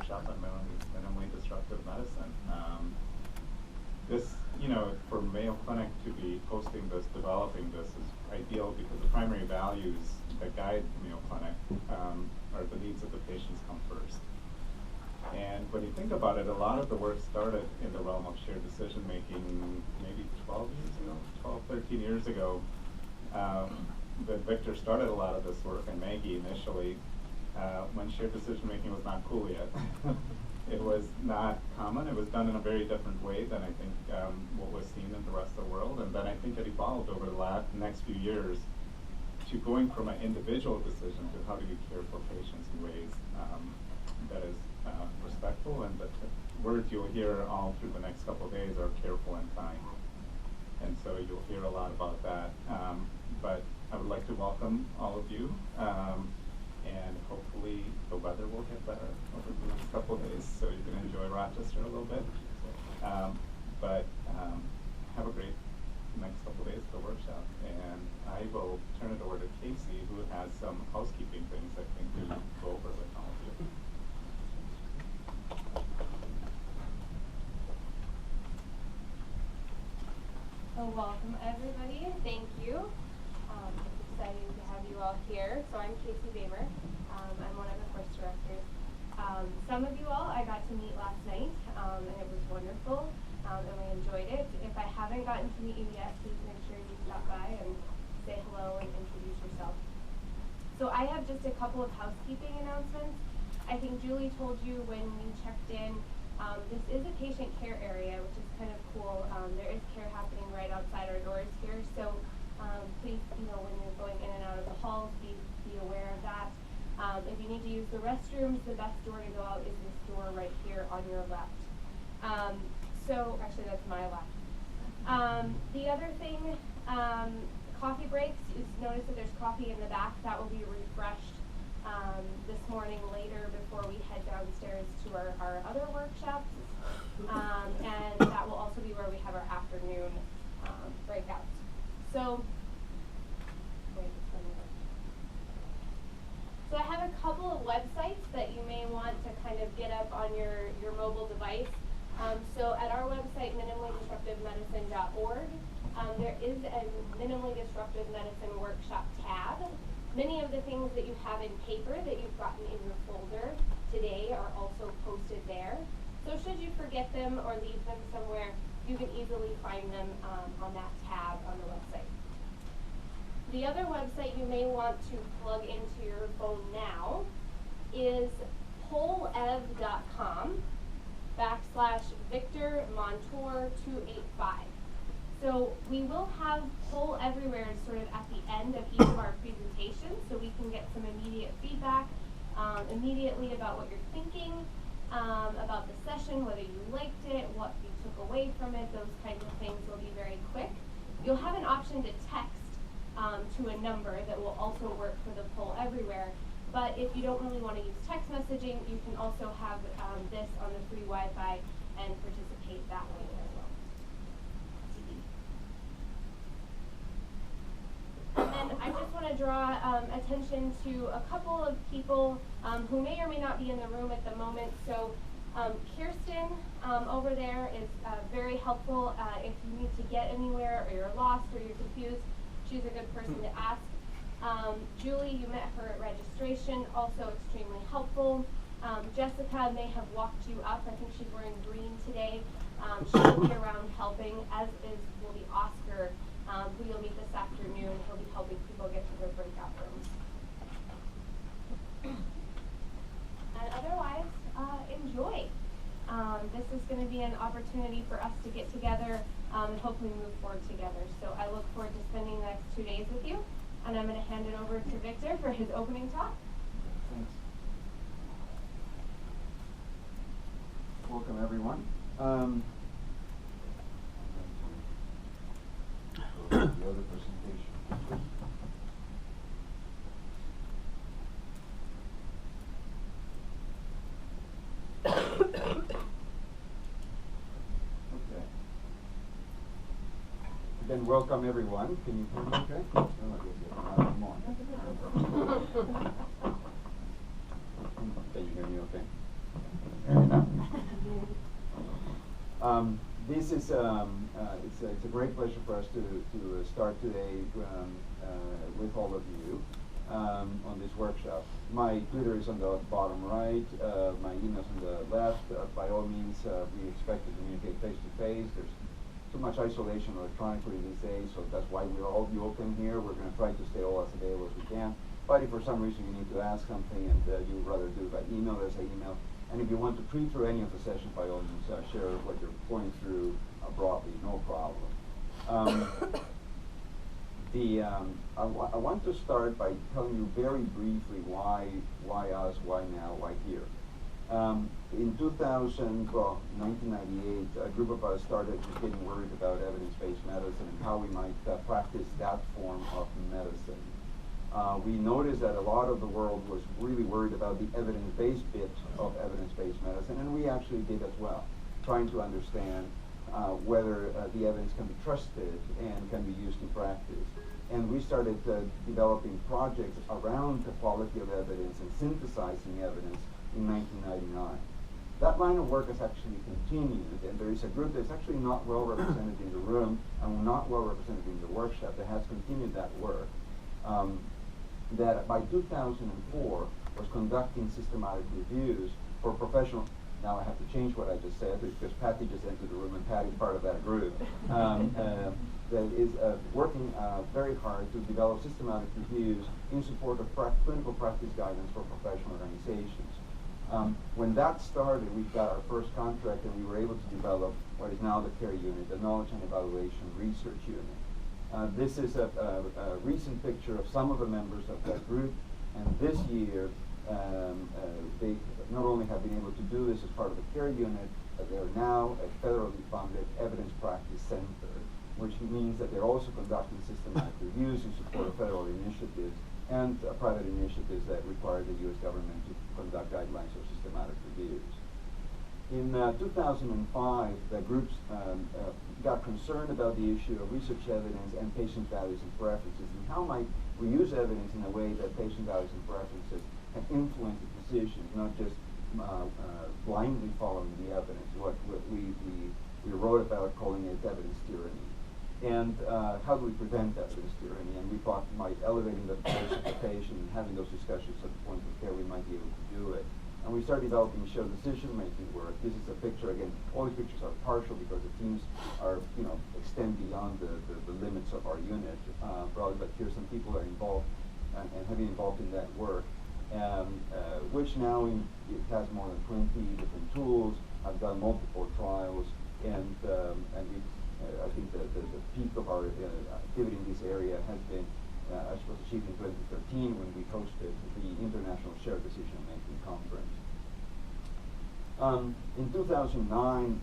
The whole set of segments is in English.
workshop on minimally disruptive medicine. This, for Mayo Clinic to be hosting this, developing this is ideal because the primary values that guide Mayo Clinic are the needs of the patients come first. And when you think about it, a lot of the work started in the realm of shared decision making maybe 12 years ago, 12, 13 years ago. But Victor started a lot of this work, and Maggie initially, when shared decision making was not cool yet. It was not common. It was done in a very different way than I think what was seen in the rest of the world. And then I think it evolved over the next few years to going from an individual decision to how do you care for patients in ways that is respectful, and the words you'll hear all through the next couple of days are careful and kind. And so you'll hear a lot about that. But I would like to welcome all of you, and hopefully the weather will get better over the next couple of days so you can enjoy Rochester a little bit. But have a great next couple of days for the workshop. And I will turn it over to Casey, who has some housekeeping things I think we will go over with all of you. So welcome everybody, thank you. It's exciting to have you all here. So I'm Casey Bamer. I'm one of the course directors. Some of you all I got to meet last night, and it was wonderful, and we enjoyed it. If I haven't gotten to meet you yet, please make sure you stop by and say hello and introduce yourself. So I have just a couple of housekeeping announcements. I think Julie told you when you checked in, this is a patient care area, which is kind of cool. There is care happening right outside our doors here, so please, when you're going in and out of the halls, be aware of that. If you need to use the restrooms, the best door to go out is this door right here on your left. So, actually that's my left. The other thing, coffee breaks. You notice that there's coffee in the back. That will be refreshed this morning later before we head downstairs to our other workshops. And that will also be where we have our afternoon breakouts. So, I have a couple of websites that you may want to kind of get up on your mobile device. So at our website, minimallydisruptivemedicine.org, there is a Minimally Disruptive Medicine workshop tab. Many of the things that you have in paper that you've gotten in your folder today are also posted there. So should you forget them or leave them somewhere, you can easily find them on that tab on the website. The other website you may want to plug into your phone now is polev.com/Victor Montor 285. So we will have poll everywhere sort of at the end of each of our presentations, so we can get some immediate feedback immediately about what you're thinking, about the session, whether you liked it, what you took away from it. Those kinds of things will be very quick. You'll have an option to text to a number that will also work for the poll everywhere. But if you don't really want to use text messaging, you can also have this on the free Wi-Fi and participate that way as well. And then I just want to draw attention to a couple of people who may or may not be in the room at the moment. So Kirsten over there is very helpful if you need to get anywhere or you're lost or you're confused. She's a good person to ask. Julie, you met her at registration, also extremely helpful. Jessica may have walked you up. I think she's wearing green today. She'll be around helping, as will be Oscar, who you'll meet this afternoon. He'll be helping people get to their breakout rooms. And otherwise, enjoy. This is going to be an opportunity for us to get together and hopefully move forward together. So I look forward to spending the next 2 days with you. And I'm going to hand it over to Victor for his opening talk. Thanks. Welcome, everyone. The other presentation. Okay. Then welcome, everyone. Can you hear me okay? Can you hear me okay? This is it's a great pleasure for us to start today with all of you on this workshop. My Twitter is on the bottom right. My email's on the left. By all means, we expect to communicate face to face. There's too much isolation electronically these days, so that's why we're all open here. We're going to try to stay all as available as we can. But if for some reason you need to ask something and you'd rather do it by email, there's an email. And if you want to pre-through any of the sessions, by all means, share what you're going through broadly, no problem. I want to start by telling you very briefly why us, why now, why here. In 1998, a group of us started getting worried about evidence-based medicine and how we might practice that form of medicine. We noticed that a lot of the world was really worried about the evidence-based bit of evidence-based medicine, and we actually did as well, trying to understand whether the evidence can be trusted and can be used in practice. And we started developing projects around the quality of evidence and synthesizing evidence in 1999. That line of work has actually continued, and there is a group that's actually not well represented in the room and not well represented in the workshop that has continued that work. That by 2004 was conducting systematic reviews for professional. Now I have to change what I just said because Patty just entered the room and Patty's part of that group. That is working very hard to develop systematic reviews in support of clinical practice guidance for professional organizations. When that started, we got our first contract and we were able to develop what is now the CARE unit, the Knowledge and Evaluation Research Unit. This is a recent picture of some of the members of that group, and this year they not only have been able to do this as part of the CARE unit, but they are now a federally funded evidence practice center, which means that they're also conducting systematic reviews in support of federal initiatives and private initiatives that require the U.S. government to conduct guidelines or systematic reviews. In 2005, the groups got concerned about the issue of research evidence and patient values and preferences, and how might we use evidence in a way that patient values and preferences can influence the decisions, not just blindly following the evidence, what we wrote about calling it evidence tyranny. And how do we prevent evidence tyranny? And we thought by elevating the voice of the patient and having those discussions at the point of care, we might be able to do it. And we started developing shared decision-making work. This is a picture, again, all the pictures are partial because the teams are, extend beyond the limits of our unit, probably, but here's some people that are involved and have been involved in that work, which now it has more than 20 different tools. I've done multiple trials, and we, I think the peak of our activity in this area has been was achieved in 2013 when we hosted the International Shared Decision-Making Conference. In 2009,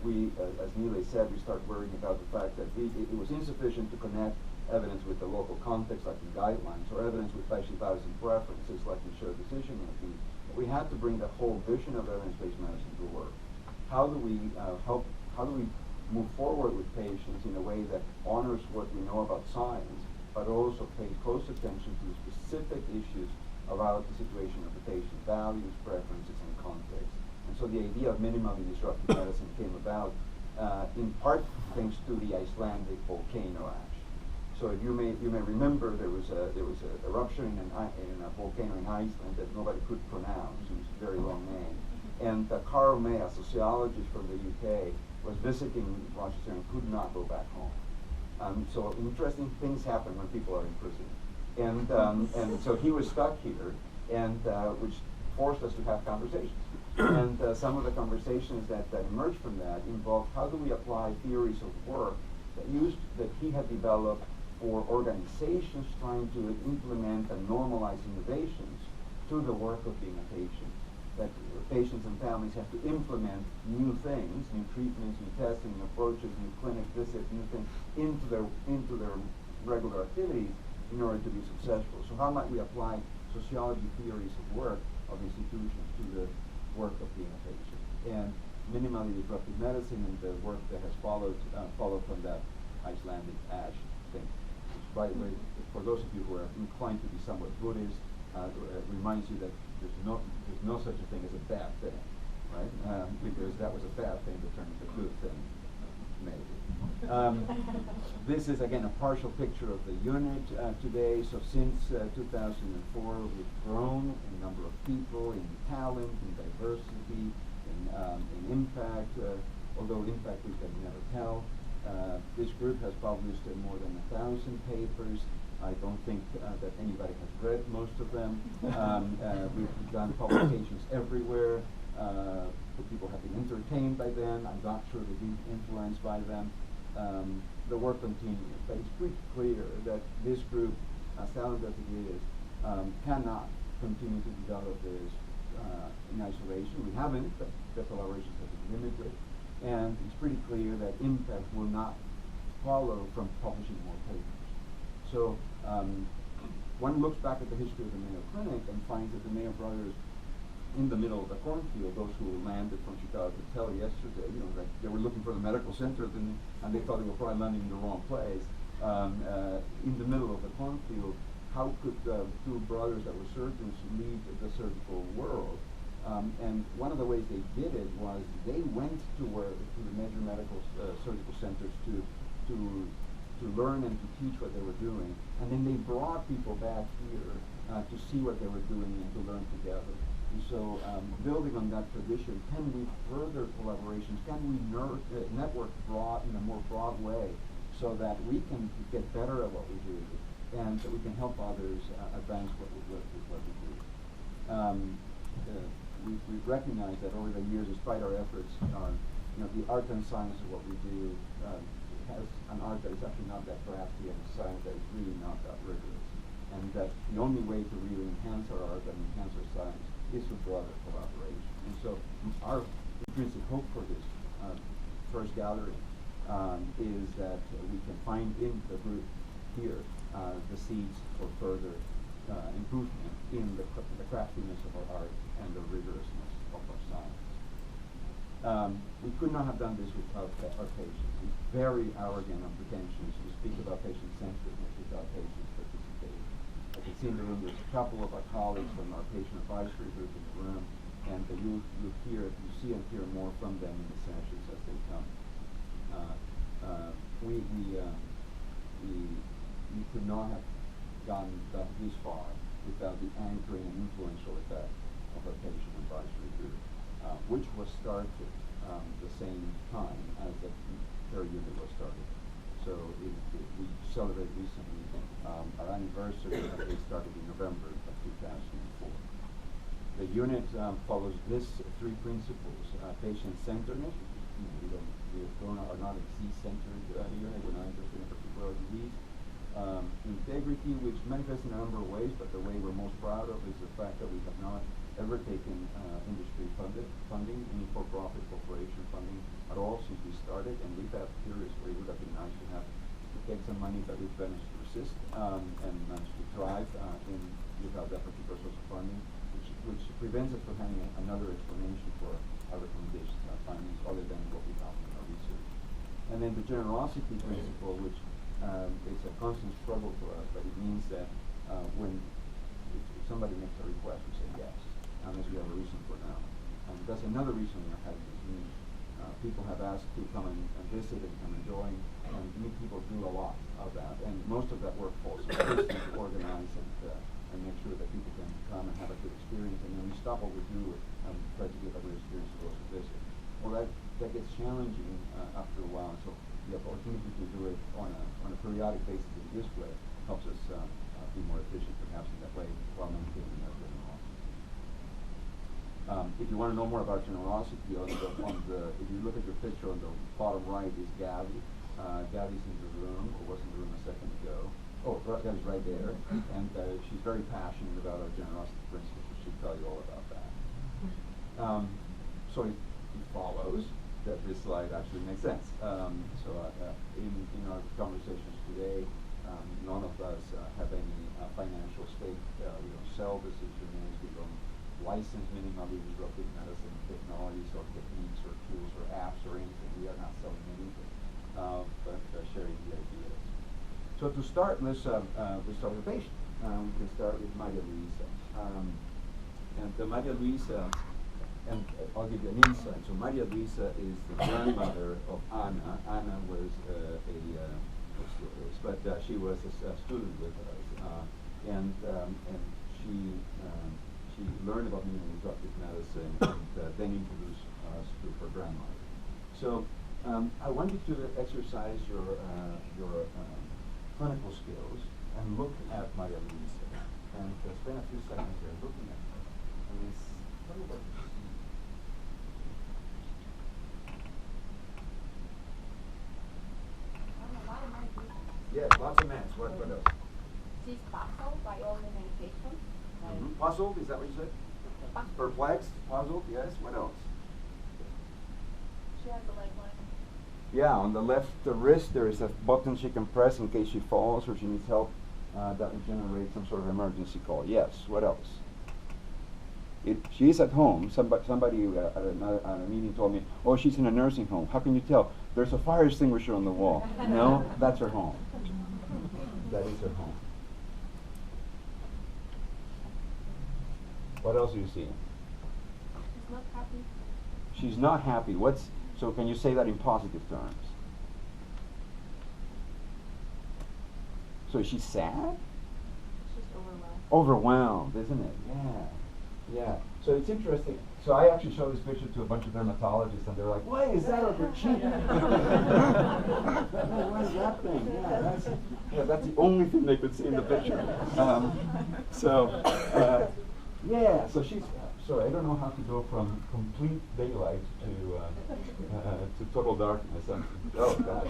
we, as Neely said, we started worrying about the fact that it was insufficient to connect evidence with the local context, like in guidelines, or evidence with patient values and preferences, like in shared decision-making. We had to bring the whole vision of evidence-based medicine to work. How do we how do we move forward with patients in a way that honors what we know about science, but also pays close attention to the specific issues about the situation of the patient, values, preferences, and context. And so the idea of minimally disruptive medicine came about in part thanks to the Icelandic volcano ash. So you may remember there was an eruption in a volcano in Iceland that nobody could pronounce. It was a very long name. And Carl May, a sociologist from the UK, was visiting Rochester and could not go back home. So interesting things happen when people are in prison. And so he was stuck here, and which forced us to have conversations. And some of the conversations that emerged from that involved how do we apply theories of work that he had developed for organizations trying to implement and normalize innovations to the work of being a patient. That patients and families have to implement new things, new treatments, new testing, new approaches, new clinic visits, new things into their regular activities in order to be successful. So how might we apply sociology theories of work of institutions to the work of being a patient? And minimally disruptive medicine and the work that has followed from that Icelandic ash thing. Which, by the way, for those of you who are inclined to be somewhat Buddhist, reminds you that there's no such a thing as a bad thing, right? Because that was a bad thing that turned into a good thing, maybe. This is again a partial picture of the unit today. So since 2004, we've grown in number of people, in talent, in diversity, in impact. Although impact we can never tell. This group has published more than 1,000 papers. I don't think that anybody has read most of them. We've done publications everywhere. People have been entertained by them. I'm not sure they've been influenced by them. The work continues, but it's pretty clear that this group, as talented as it is, cannot continue to develop this in isolation. We haven't, but the collaborations have been limited. And it's pretty clear that impact will not follow from publishing more papers. So one looks back at the history of the Mayo Clinic and finds that the Mayo brothers, in the middle of the cornfield, those who landed from Chicago could tell yesterday, that they were looking for the medical center and they thought they were probably landing in the wrong place. In the middle of the cornfield, how could two brothers that were surgeons lead the surgical world? And one of the ways they did it was they went to the major medical surgical centers to learn and to teach what they were doing, and then they brought people back here to see what they were doing and to learn together. And so, building on that tradition, can we further collaborations? Can we network in a more broad way, so that we can get better at what we do, and that we can help others advance what we do? We've recognized that over the years, despite our efforts, the art and science of what we do has an art that is actually not that crafty and a science that is really not that rigorous. And that the only way to really enhance our art and enhance our science is through broader collaboration. And so our intrinsic hope for this first gathering is that we can find in the group here the seeds for further improvement in the craftiness of our art and the rigorousness of our science. We could not have done this without our patients. It's very arrogant and pretentious to speak about patient-centeredness without patients participating. I can see in the room there's a couple of our colleagues from our patient advisory group in the room, and you see and hear more from them in the sessions as they come. We could not have gone this far without the anchoring and influential effect of our patient advisory group, which was started the same time as the third unit was started. So we celebrated recently our anniversary that we started in November of 2004. The unit follows these three principles: patient-centeredness. We are not a disease-centered unit. We're not interested in a particular disease. Integrity, which manifests in a number of ways, but the way we're most proud of is the fact that we have not ever taken industry funding, any for-profit corporation funding at all since we started, and we've had periods where it would have been nice to take some money, but we've managed to resist and managed to thrive without that particular source of funding, which prevents us from having another explanation for our recommendations and our findings other than what we found in our research. And then the generosity principle, which is a constant struggle for us, but it means that if somebody makes a request, we say yes, unless we have a reason for now. And that's another reason we are having this meeting. People have asked to come and visit and come and join, and many people do a lot of that. And most of that work falls on us to organize and make sure that people can come and have a good experience. And then we stop what we do and try to give a good experience to those who visit. Well, that gets challenging after a while. So the opportunity to do it on a periodic basis in this way helps us be more efficient, perhaps, in that way, while maintaining our generosity. If you want to know more about generosity, if you look at your picture on the bottom right is Gabby. Gabby's in the room, or was in the room a second ago. Oh, Gabby's right there, and she's very passionate about our generosity principles. She should tell you all about that. So it follows that this slide actually makes sense. In our conversations today, none of us have any financial stake. We don't sell decision aids. We don't license minimally disruptive medicine technologies or techniques or tools or apps or anything. We are not selling anything, but sharing the ideas. So to start, let's start with the patient. We can start with Maria Luisa. And Maria Luisa and I'll give you an insight. So Maria Luisa is the grandmother of Anna. Anna was but she was a student with us, and she learned about minimally disruptive medicine and then introduced us to her grandmother. So I want you to exercise your clinical skills and look at Maria Luisa and spend a few seconds there looking at her. And what do you see? Yes, lots of meds. What else? She's puzzled by all the medications. Puzzled, is that what you said? Perplexed, puzzled, yes. What else? She has a leg line. Yeah, on the left wrist there is a button she can press in case she falls or she needs help. That will generate some sort of emergency call. Yes. What else? She is at home. Somebody at a meeting told me, "Oh, she's in a nursing home." How can you tell? There's a fire extinguisher on the wall. No, that's her home. That is her home. What else do you see? She's not happy. She's not happy. So can you say that in positive terms? So is she sad? She's overwhelmed. Overwhelmed, isn't it? Yeah. Yeah. So it's interesting. So I actually showed this picture to a bunch of dermatologists, and they're like, "Why is that on your cheek?" What is that thing? Yeah, that's the only thing they could see in the picture. So she's. Sorry, I don't know how to go from complete daylight to total darkness. Oh gosh.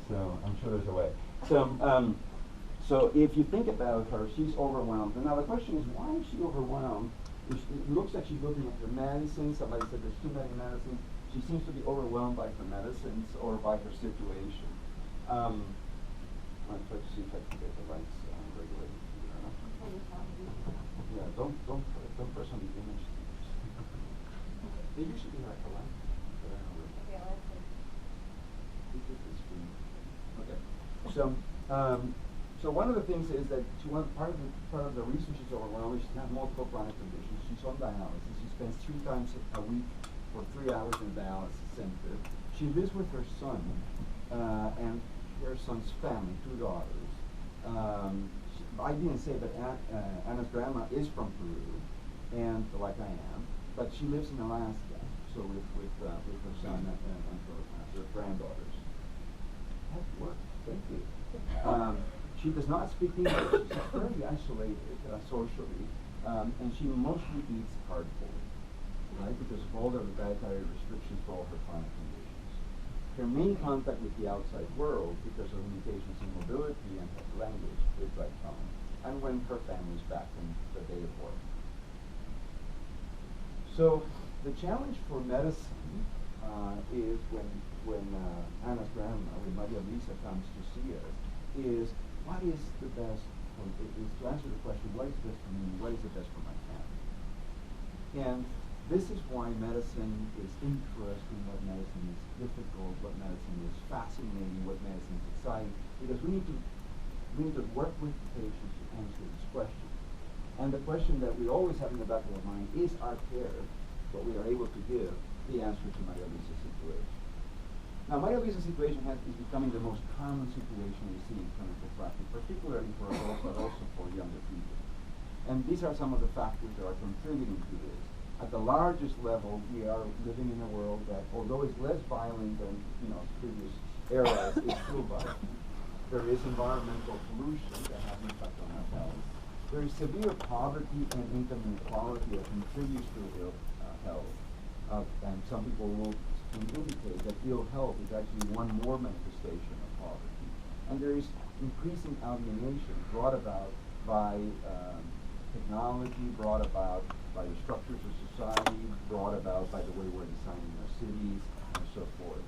So I'm sure there's a way. So if you think about her, she's overwhelmed. And now the question is, why is she overwhelmed? It looks like she's looking at her medicines. Somebody said there's too many medicines. She seems to be overwhelmed by her medicines or by her situation. I'll try to see if I can get the lights regulated here. Yeah, don't press on the image. They usually like a light. But I don't know. Okay, let's see. This is the screen. Okay. So one of the things is that part of the reason she's overwhelmed is she has multiple chronic conditions. She's on dialysis. She spends 3 times a week for 3 hours in the dialysis center. She lives with her son and her son's family, 2 daughters. I didn't say, but Anna's grandma is from Peru, and like I am, but she lives in Alaska. So with her son and her granddaughters. That worked. Thank you. She does not speak English. She's fairly isolated socially, and she mostly eats cardboard, right? Because of all the dietary restrictions for all her chronic conditions. Her main contact with the outside world, because of limitations in mobility and her language, is by phone, and when her family's back from the day of work. So the challenge for medicine is when Anna's grandma, when Maria Luisa comes to see us, is what is the best, is to answer the question, what is best for me, what is the best for my family? And this is why medicine is interesting, what medicine is difficult, what medicine is fascinating, what medicine is exciting, because we need to work with patients to answer this question. And the question that we always have in the back of our mind is our care, what we are able to give, the answer to Maria Luisa's situation. Now, Maria Luisa's situation is becoming the most common situation we see in clinical practice, particularly for adults, but also for younger people. And these are some of the factors that are contributing to this. At the largest level, we are living in a world that, although it's less violent than previous eras, is still violent. There is environmental pollution that has an impact on our health. There is severe poverty and income inequality that contributes to ill health. And some people will indicate that ill health is actually one more manifestation of poverty. And there is increasing alienation brought about by technology, brought about by the structures of society, brought about by the way we're designing our cities, and so forth.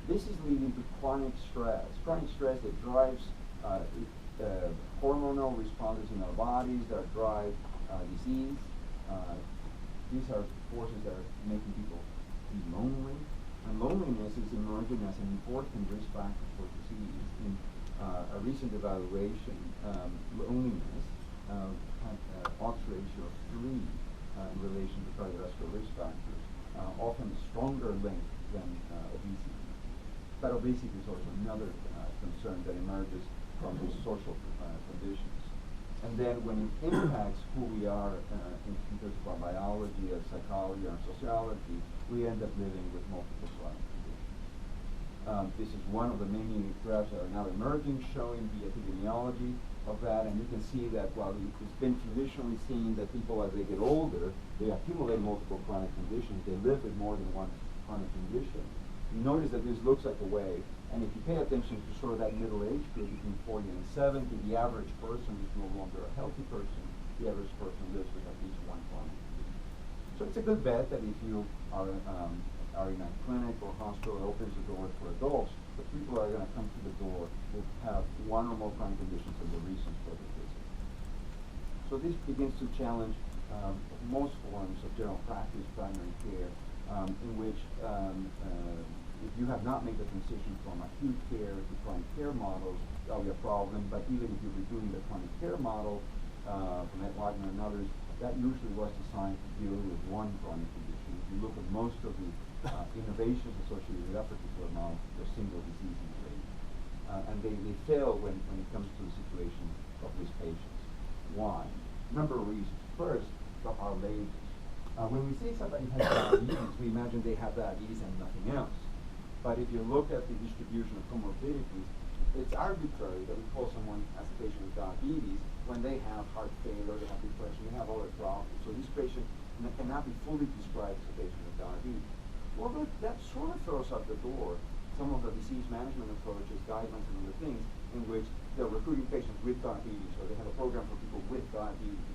This is leading to chronic stress that drives hormonal responses in our bodies that drive disease. These are forces that are making people be lonely, and loneliness is emerging as an important risk factor for disease. In a recent evaluation, loneliness had an odds ratio of 3 in relation to cardiovascular risk factors, often stronger link than obesity. But obesity is also another concern that emerges from these social conditions. And then when it impacts who we are in terms of our biology, our psychology, our sociology, we end up living with multiple chronic conditions. This is one of the many graphs that are now emerging showing the epidemiology of that, and you can see that while it's been traditionally seen that people as they get older, they accumulate multiple chronic conditions, they live with more than one chronic condition. You notice that this looks like a wave, and if you pay attention to sort of that middle age group between 40 and 70, the average person is no longer a healthy person. The average person lives with at least one chronic condition. So it's a good bet that if you are in a clinic or hospital that opens the doors for adults, the people that are going to come to the door will have one or more chronic conditions and the reasons for the visit. So this begins to challenge most forms of general practice primary care, in which if you have not made the transition from acute care to chronic care models, that'll be a problem. But even if you're redoing the chronic care model from Ed Wagner and others, that usually was designed to deal with one chronic condition. If you look at most of the innovations associated with that particular model, they're single disease in rate. And they fail when it comes to the situation of these patients. Why? Number of reasons. First, our labels. When we say somebody has diabetes, we imagine they have diabetes and nothing else. But if you look at the distribution of comorbidities, it's arbitrary that we call someone as a patient with diabetes when they have heart failure, they have depression, they have other problems. So this patient cannot be fully described as a patient with diabetes. Well, that sort of throws out the door some of the disease management approaches, guidelines, and other things in which they're recruiting patients with diabetes, or they have a program for people with diabetes.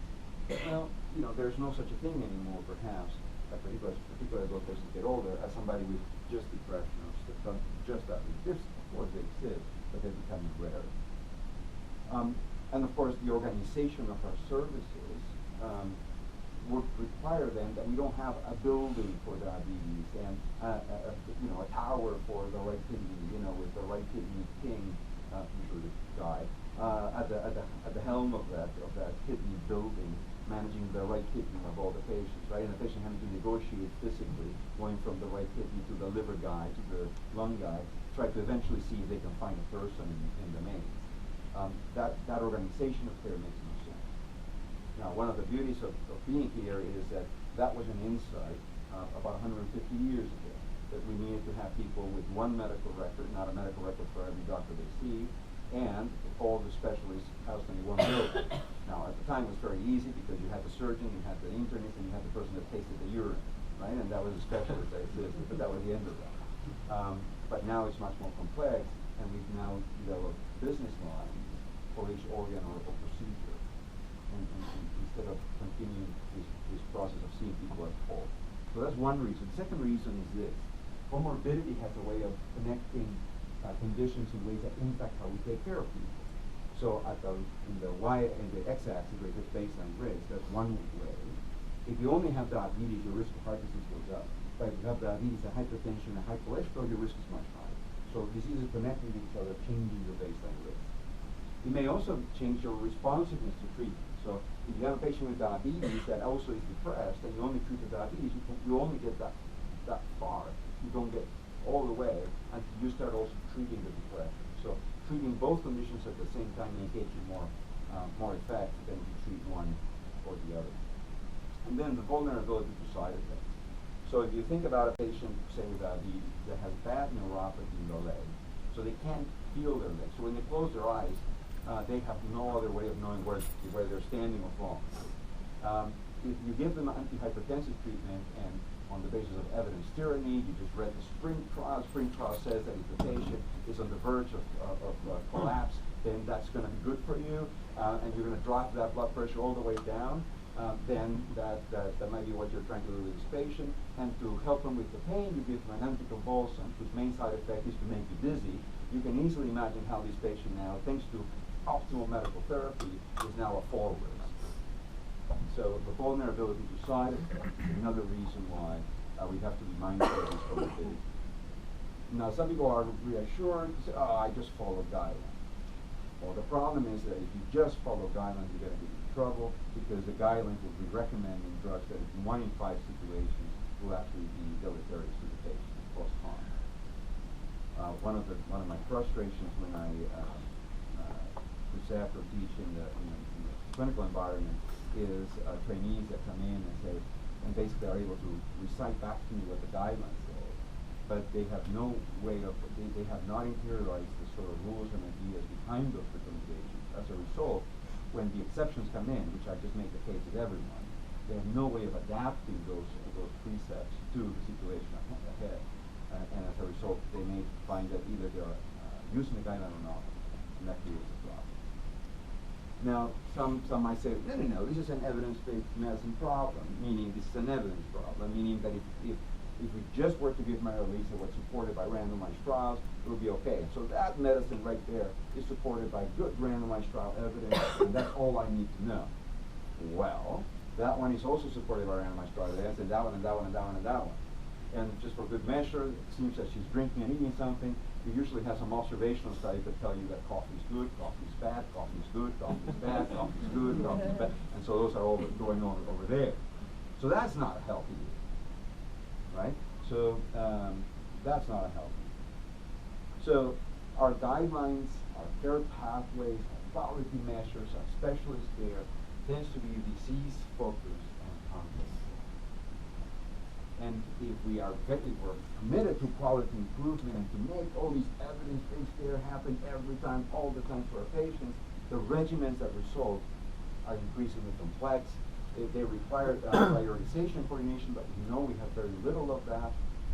Well, there's no such a thing anymore, perhaps, particularly as those patients get older, as somebody with just depression or just diabetes. Of course, they exist, but they're becoming rare. And of course, the organization of our services would require then that we don't have a building for diabetes and a tower for the right kidney, with the right kidney king, usually the guy, at the helm of that kidney building, managing the right kidney of all the patients, right? And the patient having to negotiate physically, going from the right kidney to the liver guy to the lung guy, try to eventually see if they can find a person in the maze. That organization of care makes no sense. Now, one of the beauties of being here is that was an insight about 150 years ago, that we needed to have people with one medical record, not a medical record for every doctor they see, and all the specialists housed in one building. Now, at the time, it was very easy because you had the surgeon, you had the internist, and you had the person that tasted the urine, right? And that was a specialist that existed, but that was the end of that. But now it's much more complex, and we've now developed business lines for each organ or procedure, and instead of continuing this process of seeing people at whole. So that's one reason. The second reason is this. Comorbidity has a way of connecting conditions in ways that impact how we take care of people. So in the x-axis, where it's baseline risk, that's one way. If you only have diabetes, your risk of heart disease goes up. But if you have diabetes and hypertension and high cholesterol, your risk is much higher. So diseases connecting with each other, changing your baseline risk. It may also change your responsiveness to treatment. So if you have a patient with diabetes that also is depressed, and you only treat the diabetes, you only get that far. You don't get all the way until you start also treating the depression. So treating both conditions at the same time may get you more effect than if you treat one or the other. And then the vulnerability to side effects. So if you think about a patient, say with diabetes, that has bad neuropathy in the leg, so they can't feel their legs. So when they close their eyes, they have no other way of knowing where they're standing or falling. If you give them antihypertensive treatment and on the basis of evidence tyranny, you just read the Spring trial. Spring trial says that if the patient is on the verge of collapse, then that's going to be good for you, and you're going to drop that blood pressure all the way down. Then that might be what you're trying to do with this patient. And to help them with the pain, you give them an anticonvulsant, whose main side effect is to make you dizzy. You can easily imagine how this patient now, thanks to optimal medical therapy, is now a fall risk. So the vulnerability to side effects is another reason why we have to be mindful of this comorbidity. Now, some people are reassured, say, I just follow guidelines. Well, the problem is that if you just follow guidelines, you're going to be in trouble because the guidelines will be recommending drugs that in 1 in 5 situations will actually be deleterious to the patient and cause harm. One of my frustrations when I present or teach in the clinical environment is trainees that come in and say, and basically are able to recite back to me what the guidelines say, but they have no way of, they have not interiorized the sort of rules and ideas behind those recommendations. As a result, when the exceptions come in, which I just make the case with everyone, they have no way of adapting those precepts to the situation ahead. And as a result, they may find that either they're using the guideline or not, and that creates a problem. Now, some might say, no, this is an evidence-based medicine problem, meaning this is an evidence problem, meaning that if we just were to give Mayo-Lisa what's supported by randomized trials, it would be okay. So that medicine right there is supported by good randomized trial evidence, and that's all I need to know. Well, that one is also supported by randomized trial evidence, and that one, and that one, and that one, and that one. And just for good measure, it seems that she's drinking and eating something. You usually have some observational studies that tell you that coffee is good, coffee is bad, coffee is good, coffee is bad, coffee is good, coffee is bad. And so those are all going on over there. So that's not healthy, right? So that's not a healthy. So our guidelines, our care pathways, our quality measures, our specialist care tends to be disease focused and context. And if we're committed to quality improvement and to make all these evidence-based care happen every time, all the time for our patients, the regimens that result are increasingly complex. They require prioritization coordination, but we know we have very little of that.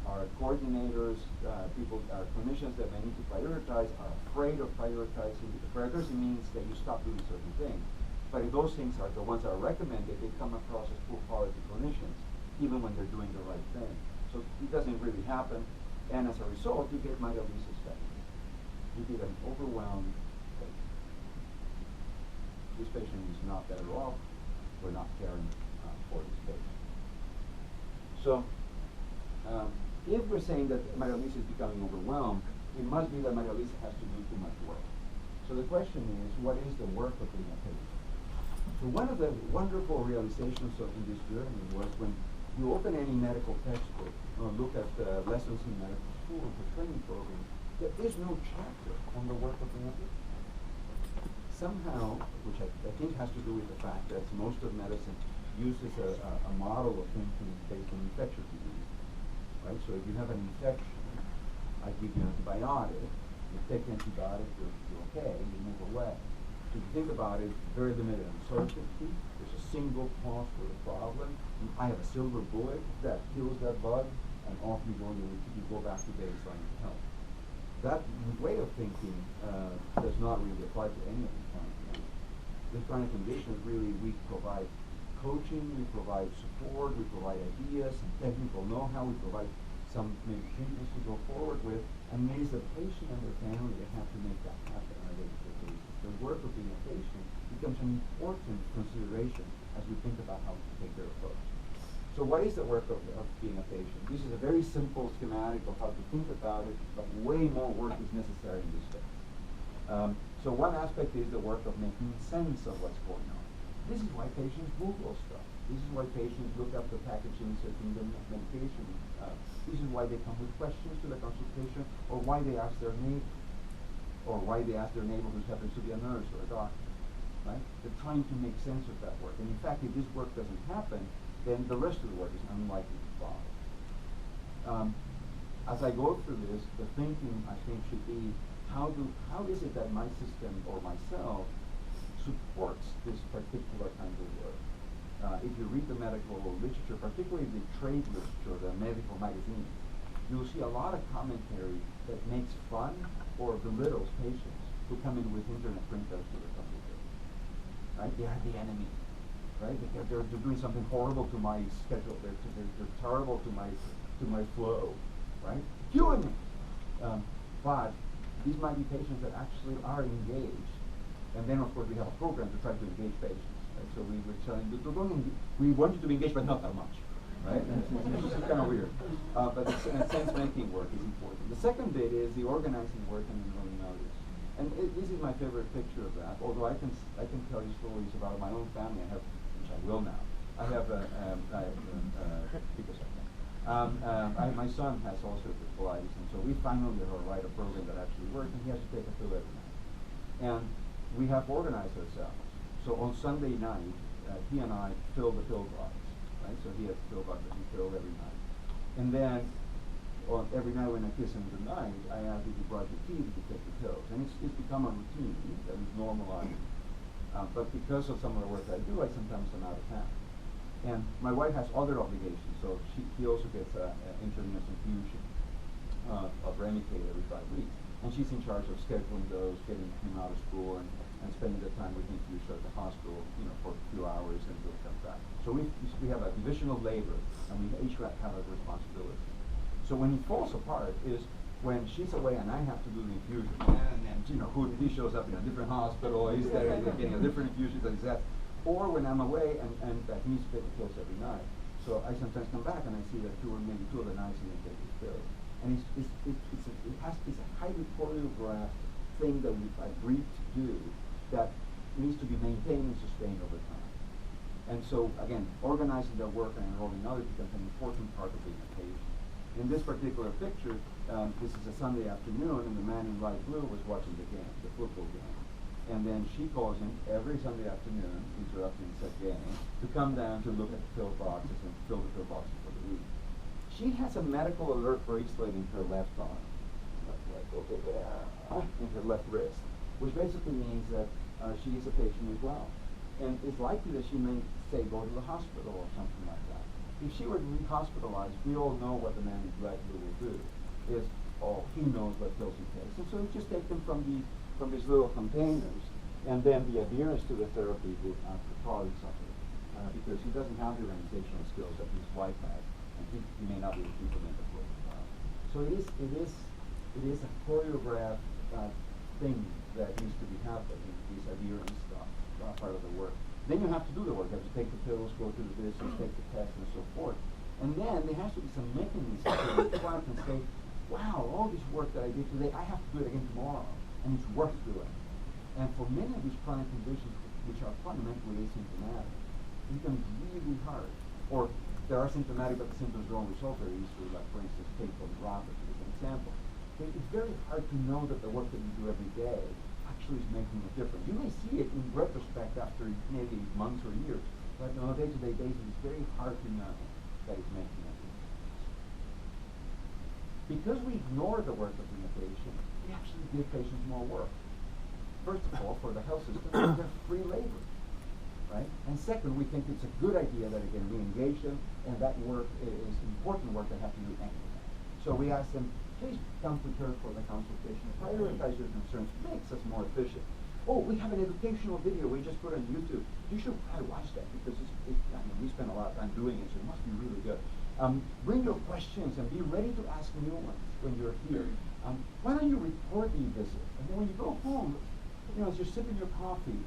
Our coordinators, our clinicians that may need to prioritize are afraid of prioritizing. Prioritizing means that you stop doing certain things. But if those things are the ones that are recommended, they come across as poor quality clinicians, even when they're doing the right thing. So it doesn't really happen, and as a result, you get Mayo-Lisa effect. You get an overwhelmed patient. This patient is not better off. We're not caring for this patient. So, if we're saying that Mayo-Lisa is becoming overwhelmed, it must be that Mayo-Lisa has to do too much work. So the question is, what is the work of being a patient? So one of the wonderful realizations in this journey was when you open any medical textbook or look at lessons in medical school or training programs, there is no chapter on the work of being a patient. Somehow, which I think has to do with the fact that most of medicine uses a model of thinking based on infectious disease, right? So if you have an infection, I give you an antibiotic, you take the antibiotic, you're okay, you move away. So if you think about it, very limited uncertainty. There's a single cause for the problem. I have a silver bullet that kills that bug, and off you go. You go back to baseline health. That way of thinking does not really apply to any of these chronic conditions. These chronic conditions, really, we provide coaching, we provide support, we provide ideas and technical know-how, we provide some maybe treatments to go forward with, and it is the patient and their family that have to make that happen on a day-to-day basis. The work of being a patient becomes an important consideration as we think about how to take their approach. So what is the work of being a patient? This is a very simple schematic of how to think about it, but way more work is necessary in this case. So one aspect is the work of making sense of what's going on. This is why patients Google stuff. This is why patients look up the packaging searching the medication. This is why they come with questions to the consultation, or why they ask their neighbor, or why they ask their neighbor who happens to be a nurse or a doctor. Right? They're trying to make sense of that work. And in fact, if this work doesn't happen, then the rest of the work is unlikely to follow. As I go through this, the thinking, I think, should be, how is it that my system or myself supports this particular kind of work? If you read the medical literature, particularly the trade literature, the medical magazines, you'll see a lot of commentary that makes fun or belittles patients who come in with internet printouts to the consultation. Right? They are the enemy. Right? They're doing something horrible to my schedule. They're terrible to my flow. Right? Killing me. But these might be patients that actually are engaged. And then, of course, we have a program to try to engage patients. Right? So we were telling them, we want you to be engaged, but not that much. Right? And it's kind of weird. But sense-making work is important. The second bit is the organizing work and the early notice. And this is my favorite picture of that. Although I can tell you stories about my own family. I have, which I will now. I have because I can. My son has ulcerative colitis, and so we finally write a program that actually works, and he has to take a pill every night. And we have organized ourselves. So on Sunday night, he and I fill the pill box, right? So he has a pill box that he fills every night. And then every night when I kiss him goodnight, I ask if you brush your teeth, if you take the pills. And it's become a routine that is normalized. But because of some of the work I do, I sometimes am out of town. And my wife has other obligations, so he also gets an intravenous infusion of Remicade every 5 weeks. And she's in charge of scheduling those, getting him out of school, and spending the time with infusion at the hospital, for a few hours, and he'll come back. So we have a division of labor, and we each have a responsibility. So when he falls apart is when she's away and I have to do the infusion, and then he shows up in a different hospital, he's there getting a different infusion, and that. Or when I'm away and he needs to take the pills every night. So I sometimes come back and I see that maybe two of the nights he didn't take his pills. And it's a highly choreographed thing that we've agreed to do that needs to be maintained and sustained over time. And so again, organizing their work and enrolling others becomes an important part of being a patient. In this particular picture, this is a Sunday afternoon, and the man in light blue was watching the game, the football game. And then she calls him every Sunday afternoon, interrupting said game, to come down to look at the pill boxes and fill the pill boxes for the week. She has a medical alert bracelet in her left arm, in her left wrist, which basically means that she is a patient as well. And it's likely that she may say go to the hospital or something like that. If she were to be hospitalized, we all know what the man in black will do. He knows what pills he takes. And so we just take them from these little containers, and then the adherence to the therapy will probably suffer because he doesn't have the organizational skills that his wife has, and he may not be able to implement the program. So it is a choreographed thing that needs to be happening. This adherence stuff, part of the work. Then you have to do the work. You have to take the pills, go to the visits, take the tests, and so forth. And then there has to be some mechanism to reflect and say, wow, all this work that I did today, I have to do it again tomorrow. And it's worth doing. And for many of these chronic conditions, which are fundamentally asymptomatic, it becomes really hard. Or they are symptomatic, but the symptoms don't resolve very easily, like, for instance, painful neuropathy as an example. It's very hard to know that the work that you do every day actually is making a difference. You may see it in retrospect after maybe months or years, but on a day-to-day basis, it's very hard to know that it's making a difference. Because we ignore the work of the patient, we actually give patients more work. First of all, for the health system, they're free labor, right? And second, we think it's a good idea that again we engage them, and that work is important work they have to do anyway. So we ask them, please come prepared for the consultation. Prioritize your concerns. Makes us more efficient. Oh, we have an educational video we just put on YouTube. You should probably watch that because we spend a lot of time doing it, so it must be really good. Bring your questions and be ready to ask new ones when you're here. Why don't you report the visit? And then when you go home, as you're sipping your coffee,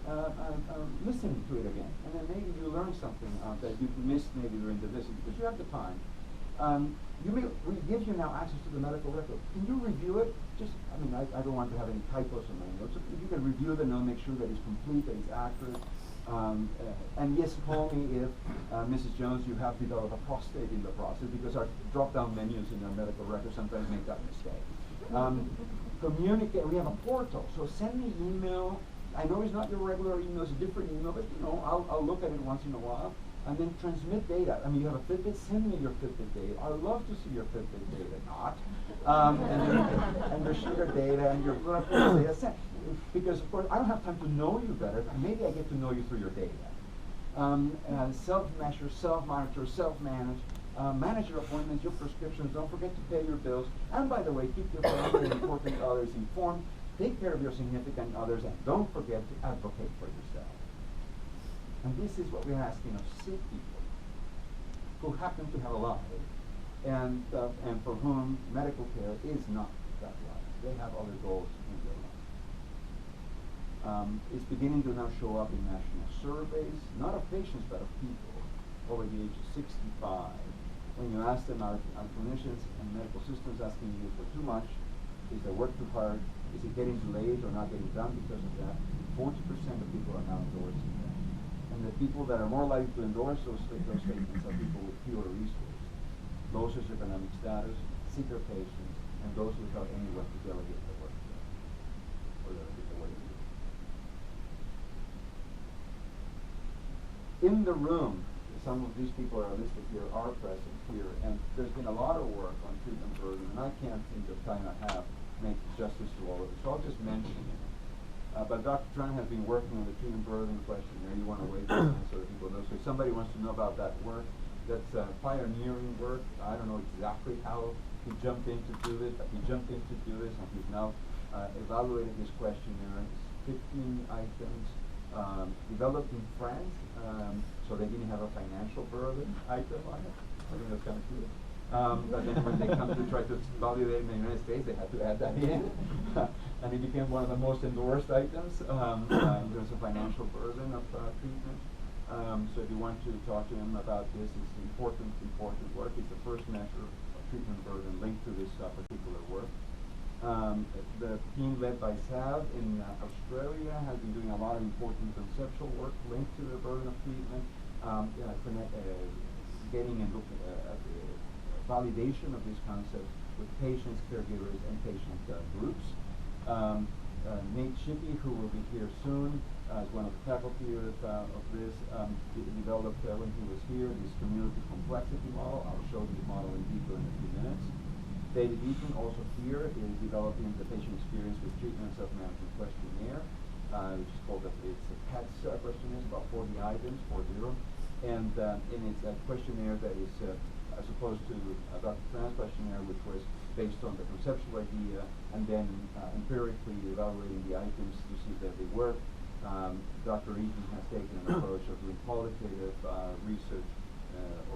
listen to it again. And then maybe you learn something that you missed maybe during the visit because you have the time. We give you now access to the medical record. Can you review it? I don't want to have any typos in my notes. If you can review the note, make sure that it's complete, that it's accurate. And yes, call me if, Mrs. Jones, you have developed a prostate in the process, because our drop-down menus in our medical records sometimes make that mistake. Communicate, we have a portal, so send me email. I know it's not your regular email, it's a different email, but I'll look at it once in a while. And then transmit data. You have a Fitbit, send me your Fitbit data. I'd love to see your Fitbit data, not. And your sugar data and your blood pressure data. Because, of course, I don't have time to know you better. Maybe I get to know you through your data. Self-measure, self-monitor, self-manage. Manage your appointments, your prescriptions. Don't forget to pay your bills. And by the way, keep your family and important others informed. Take care of your significant others. And don't forget to advocate for yourself. And this is what we're asking of sick people who happen to have a life and for whom medical care is not that life. They have other goals in their life. It's beginning to now show up in national surveys, not of patients, but of people over the age of 65. When you ask them, are clinicians and medical systems asking you for too much? Is their work too hard? Is it getting delayed or not getting done because of that? 40% of people are now endorsing that. And the people that are more likely to endorse those statements are people with fewer resources, low socioeconomic status, sicker patients, and those without anyone to delegate the work to, or the way to do it. In the room, some of these people are listed here, are present here, and there's been a lot of work on treatment burden, and I can't think of time I have to make justice to all of it, so I'll just mention it. But Dr. Tran has been working on the treatment burden questionnaire. You want to wait for that so that people know. So if somebody wants to know about that work, that's pioneering work. I don't know exactly how he jumped in to do it, but he jumped in to do this, and he's now evaluated this questionnaire. It's 15 items, developed in France, so they didn't have a financial burden item on it. I think that's kind of cool. But then when they come to try to evaluate it in the United States, they had to add that in. And it became one of the most endorsed items in terms of financial burden of treatment. So if you want to talk to him about this, it's important work. It's the first measure of treatment burden linked to this particular work. The team led by Sav in Australia has been doing a lot of important conceptual work linked to the burden of treatment, getting and looking at the validation of this concept with patients, caregivers, and patient groups. Nate Shippey, who will be here soon, as one of the faculty of this, developed when he was here this community complexity model. I'll show this model in detail in a few minutes. David Eaton, also here, is developing the patient experience with treatment and self-management questionnaire, which is called it's a PETS questionnaire, about 40 items, 40. And it's a questionnaire that is, as opposed to Dr. Tran's questionnaire, which was based on the conceptual idea and then empirically evaluating the items to see that they work. Dr. Eaton has taken an approach of doing qualitative research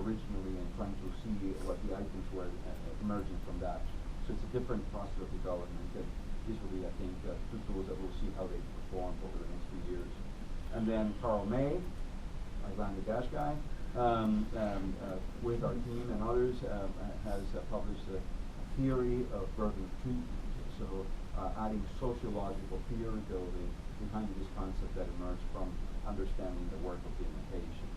originally and trying to see what the items were emerging from that. So it's a different process of development, and these will be, I think, two tools that we'll see how they perform over the next few years. And then Carl May, my Bangladesh guy, with our team and others, has published a theory of burden of treatment. So adding sociological theory building behind this concept that emerged from understanding the work of being a patient.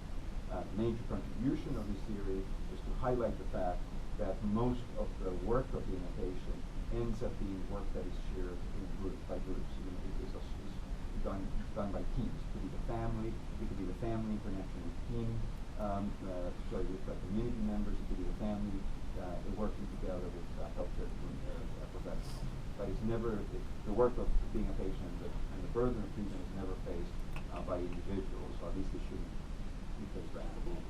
Major contribution of this theory is to highlight the fact that most of the work of being a patient ends up being work that is shared in groups, by groups. You know, it is done by teams. It could be the family, it could be the family in connection with team, with community members, it could be the family working together with healthcare professionals. But it's never, the work of being a patient and the burden of treatment is never faced by individuals, or at least it shouldn't be faced by individuals.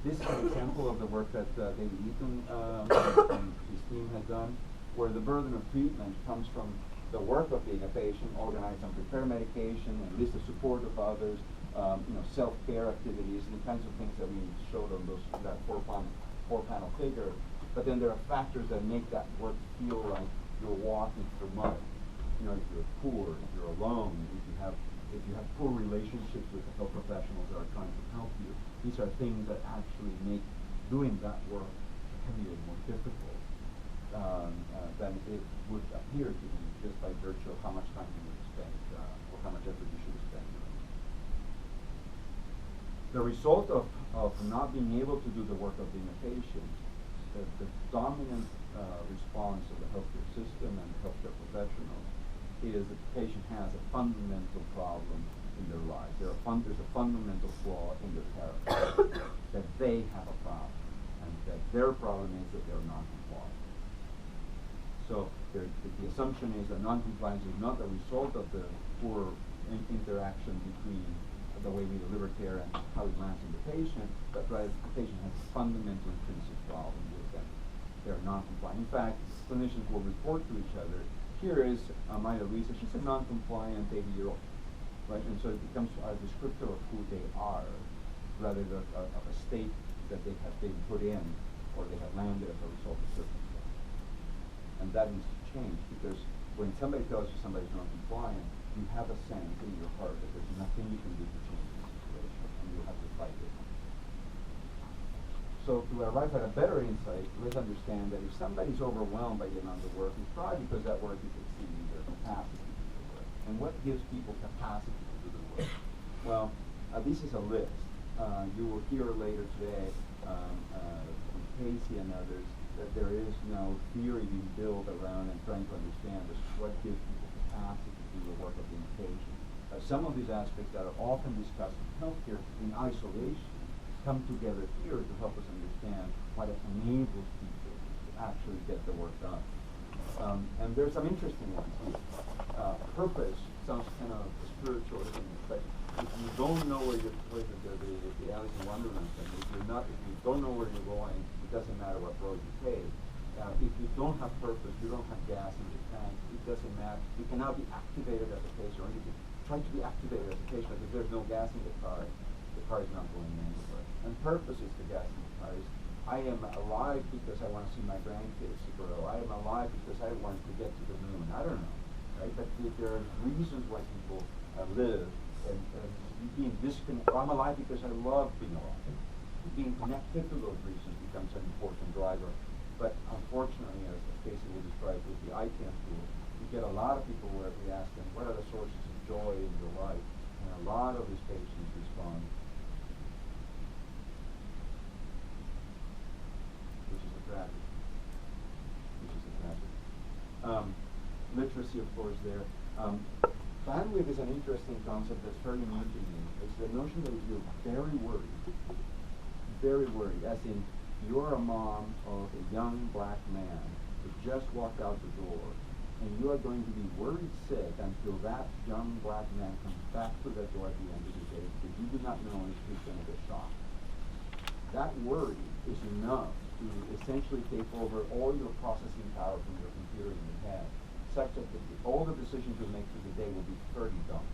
This is an example of the work that David Eaton and his team has done, where the burden of treatment comes from the work of being a patient, organize and prepare medication, and list the support of others, self-care activities, the kinds of things that we showed on that four-panel figure. But then there are factors that make that work feel like you're walking through mud. You know, if you're poor, if you're alone, if you have poor relationships with the health professionals that are trying to help you, these are things that actually make doing that work heavier and more difficult than it would appear to be just by virtue of how much time you would spend or how much effort you should spend. The result of not being able to do the work of being a patient, the dominant response of the healthcare system and the healthcare professionals is that the patient has a fundamental problem in their lives. There's a fundamental flaw in their character, that they have a problem, and that their problem is that they're non-compliant. So the assumption is that non-compliance is not a result of the poor interaction between the way we deliver care and how it lands in the patient, but rather the patient has a fundamental intrinsic problem with them. They're non-compliant. In fact, clinicians will report to each other, here is Mayo Lisa, she's a non-compliant 80-year-old, right? And so it becomes a descriptor of who they are, rather than of a state that they have been put in, or they have landed as a result of circumstances. And that needs to change, because when somebody tells you somebody's non-compliant, you have a sense in your heart that there's nothing you can do to change the situation, and you have to fight it. So to arrive at a better insight, let's understand that if somebody's overwhelmed by the amount of work, it's probably because that work is exceeding their capacity to do the work. And what gives people capacity to do the work? Well, this is a list. You will hear later today from Casey and others that there is no theory being built around and trying to understand what gives people capacity to do the work of the patient. Some of these aspects that are often discussed in healthcare in isolation come together here to help us understand what enables people to actually get the work done. And there's some interesting ones here. Purpose sounds kind of spiritual, but if you don't know where you're going, the Alice in Wonderland thing, if you don't know where you're going, it doesn't matter what road you take. If you don't have purpose, you don't have gas in the tank, it doesn't matter. You cannot be activated as a patient, or you can try to be activated as a patient, but if there's no gas in the car is not going anywhere. And purpose is the gas in the car. I am alive because I want to see my grandkids grow. I am alive because I want to get to the moon. I don't know, right? But there are reasons why people live, and being disconnected. I'm alive because I love being alive. Being connected to those reasons becomes an important driver. But unfortunately, as Casey will describe with the ICANN tool, we get a lot of people where we ask them, what are the sources of joy in your life? And a lot of these patients respond, which is a tragedy. Literacy, of course, there. Bandwidth is an interesting concept that's fairly new to me. It's the notion that if you're very worried, as in you're a mom of a young black man who just walked out the door, and you are going to be worried sick until that young black man comes back to the door at the end of the day because you do not know if he's going to get shot. That worry is enough to essentially take over all your processing power from your computer in your head, such that all the decisions you make through the day will be fairly dumb.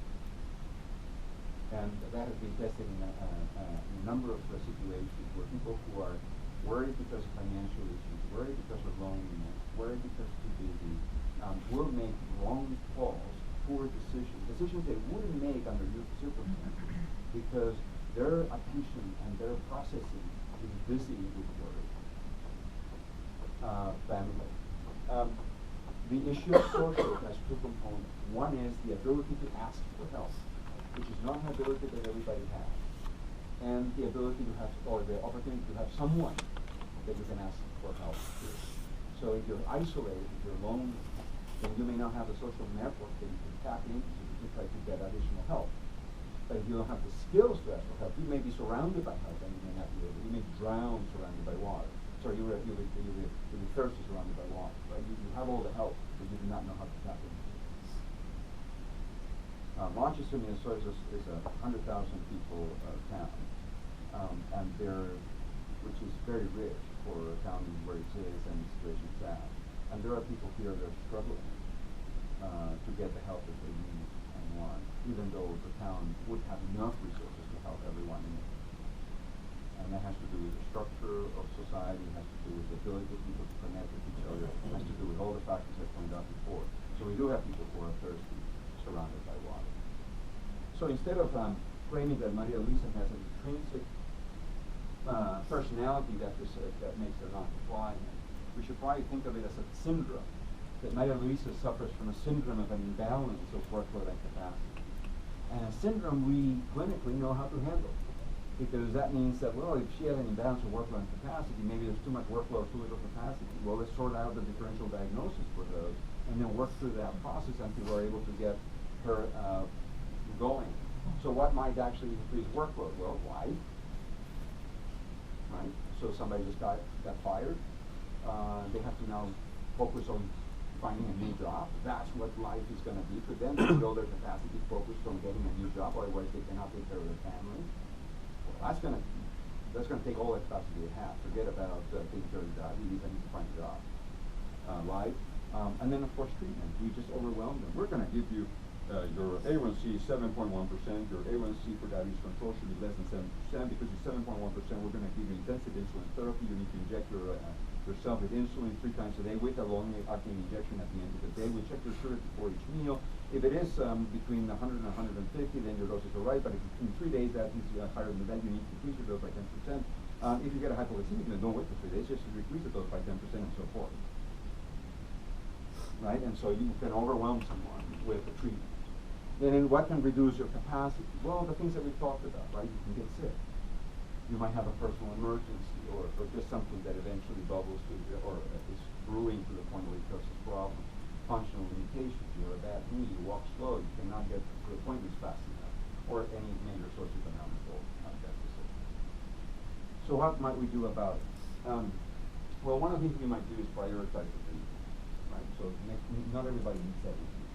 And that has been tested in a number of situations where people who are worried because of financial issues, worried because of loneliness, worried because too busy, will make wrong calls, poor decisions they wouldn't make under your circumstances because their attention and their processing is busy with worry. Bandwidth. The issue of social has two components. One is the ability to ask for help, which is not an ability that everybody has, and the ability to have, or the opportunity to have someone that you can ask for help to. So if you're isolated, if you're lonely, then you may not have a social network that you can tap into to try to get additional help. But if you don't have the skills to ask for help, you may be surrounded by help and you may not be able. You may drown surrounded by water. Sorry, you'll be thirsty surrounded by water. Right? You have all the help, but you do not know how to tap into it. Rochester, Minnesota is a 100,000 people town, and which is very rich for a town where it is and the situation it's at. And there are people here that are struggling to get the help that they need and want, even though the town would have enough resources to help everyone in it. And that has to do with the structure of society, it has to do with the ability of people to connect with each other, it has to do with all the factors I pointed out before. So we do have people who are thirsty, surrounded by water. So instead of claiming that Maria Luisa has an intrinsic personality that makes her not compliant, we should probably think of it as a syndrome. That Maria Luisa suffers from a syndrome of an imbalance of workload and capacity. And a syndrome we clinically know how to handle. Because that means that, well, if she has an imbalance of workload and capacity, maybe there's too much workload, too little capacity. Well, let's sort out the differential diagnosis for those, and then work through that process until we're able to get her going. So what might actually increase workload? Well, life, right? So somebody just got fired. They have to now focus on finding a new job. That's what life is going to be for them. They build their capacity focused on getting a new job, otherwise they cannot take care of their family. That's going to take all the capacity they have. Forget about taking care of the diabetes. I need to find a job. Life, and then of course treatment. We just overwhelm them. We're going to give you your A1C 7.1%. Your A1C for diabetes control should be less than 7%. Because it's 7.1%, we're going to give you intensive insulin therapy. You need to inject yourself with insulin 3 times a day with a long-acting injection at the end of the day. We check your sugar before each meal. If it is between 100 and 150, then your doses are right. But if in 3 days that is higher than that, you need to increase your dose by 10%. If you get a hypoglycemic, then don't wait for 3 days, just decrease the dose by 10% and so forth. Right? And so you can overwhelm someone with a treatment. Then what can reduce your capacity? Well, the things that we've talked about, right? You can get sick. You might have a personal emergency or just something that eventually bubbles to or is brewing to the point where it causes problems. Functional limitations. You have a bad knee, you walk slow, you cannot get to appointments fast enough, or any major socioeconomical deficit. So what might we do about it? Well, one of the things we might do is prioritize the treatment, right? So not everybody needs everything.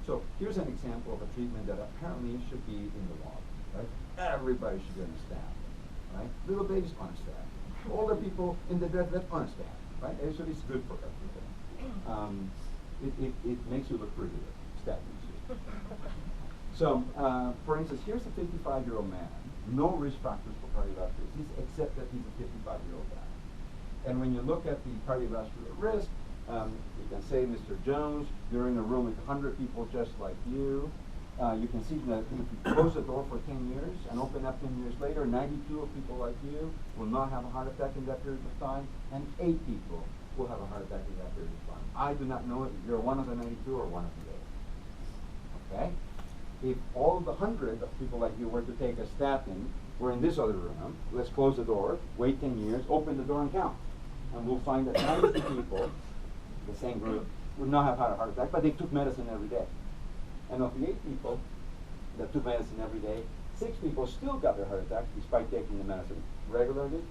So here's an example of a treatment that apparently should be in the law, right? Everybody should get on a staff, right? Little babies on a staff. Older people in the deathbed on a staff, right? Actually, it's good for everything. It makes you look prettier, staff use. So, for instance, here's a 55-year-old man, no risk factors for cardiovascular disease except that he's a 55-year-old guy. And when you look at the cardiovascular risk, you can say, Mr. Jones, you're in a room with 100 people just like you. You can see that if you close the door for 10 years and open up 10 years later, 92 of people like you will not have a heart attack in that period of time, and 8 people will have a heart attack in that period of time. I do not know if you're one of the 92 or one of the 8. Okay? If all the 100 of people like you were to take a statin, we're in this other room, let's close the door, wait 10 years, open the door and count. And we'll find that 92 people, the same group, would not have had a heart attack, but they took medicine every day. And of the 8 people that took medicine every day, 6 people still got their heart attack despite taking the medicine regularly,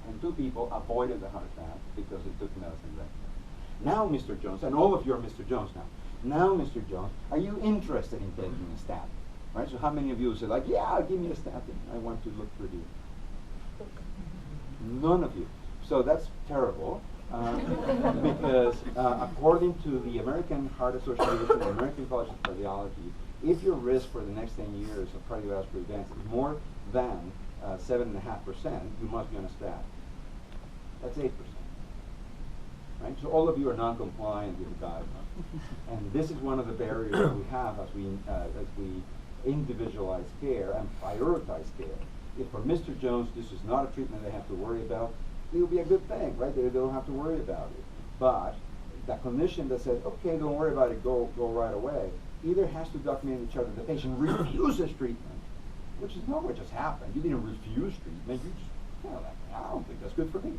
and 2 people avoided the heart attack because they took medicine regularly. Now, Mr. Jones, and all of you are Mr. Jones now. Now, Mr. Jones, are you interested in taking a statin? Right? So how many of you say like, yeah, give me a statin. I want to look pretty. None of you. So that's terrible. Because according to the American Heart Association, the American College of Cardiology, if your risk for the next 10 years of cardiovascular events is more than 7.5%, you must be on a statin. That's 8%. Right? So all of you are non-compliant with the guidelines. And this is one of the barriers that we have as we individualize care and prioritize care. If for Mr. Jones this is not a treatment they have to worry about, it will be a good thing, right? They don't have to worry about it. But the clinician that says, okay, don't worry about it, go right away, either has to document in the chart that the patient refuses treatment, which is not what just happened. You didn't refuse treatment, you just, like, I don't think that's good for me.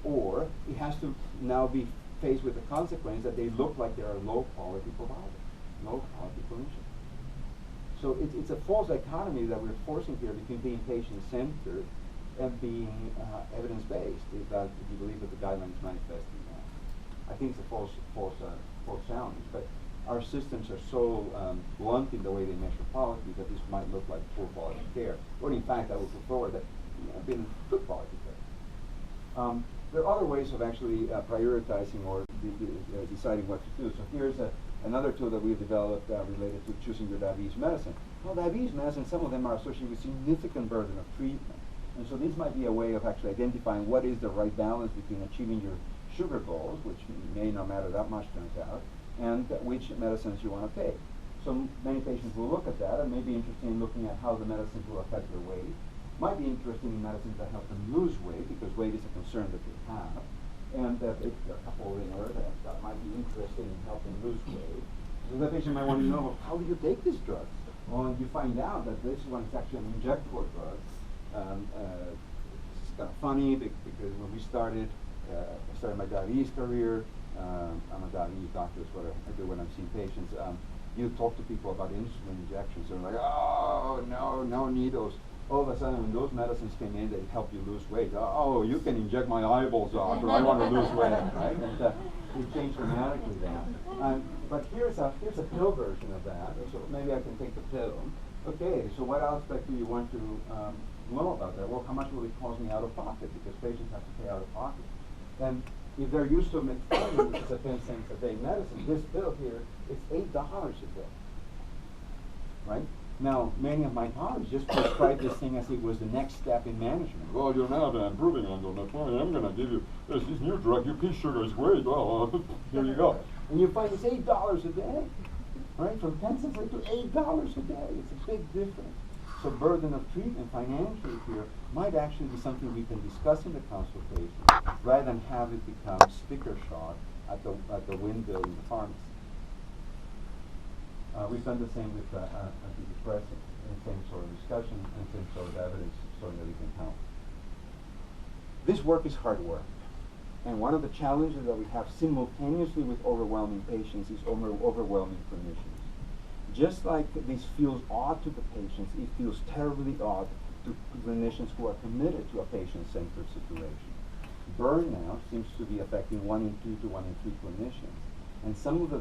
Or it has to now be faced with the consequence that they look like they're a low-quality provider, low-quality clinician. So it's a false dichotomy that we're forcing here between being patient-centered and being evidence-based, if you believe that the guidelines manifesting that. I think it's a false challenge, but our systems are so blunt in the way they measure quality that this might look like poor quality care. Or in fact, I would prefer that being good quality care. There are other ways of actually prioritizing or deciding what to do. So here's another tool that we've developed related to choosing your diabetes medicine. Well, diabetes medicine, some of them are associated with significant burden of treatment. And so this might be a way of actually identifying what is the right balance between achieving your sugar goals, which may not matter that much, turns out, and which medicines you want to take. So many patients will look at that and may be interested in looking at how the medicines will affect their weight. Might be interested in medicines that help them lose weight, because weight is a concern that they have. And there are a couple in there that might be interested in helping lose weight. So the patient might want to know, how do you take this drug? Well, you find out that this one is actually an injectable drug. It's kind of funny because when we started, I started my diabetes career. I'm a diabetes doctor, is what I do when I'm seeing patients. You talk to people about insulin injections, and they're like, oh, no needles. All of a sudden, when those medicines came in, they help you lose weight. Oh, you can inject my eyeballs, doctor. I want to lose weight, right? And it changed dramatically then. But here's a pill version of that. So maybe I can take the pill. Okay, so what aspect do you want to know about that? Well, how much will it cost me out of pocket? Because patients have to pay out of pocket. And if they're used to metformin, which is a 10 cents a day medicine, this pill here is $8 a day, right? Now, many of my colleagues just prescribe this thing as it was the next step in management. Well, you're now improving on your metformin. I'm going to give you this new drug. Your pea sugar is great. Oh, here you go. And you find it's $8 a day, right? From 10 cents to $8 a day. It's a big difference. So burden of treatment financially here might actually be something we can discuss in the consultation rather than have it become sticker shock at the window in the pharmacy. We've done the same with antidepressants, and same sort of discussion and same sort of evidence showing that we can help. This work is hard work. And one of the challenges that we have simultaneously with overwhelming patients is overwhelming clinicians. Just like this feels odd to the patients, it feels terribly odd to clinicians who are committed to a patient-centered situation. Burnout seems to be affecting 1 in 2 to 1 in 3 clinicians. And some of the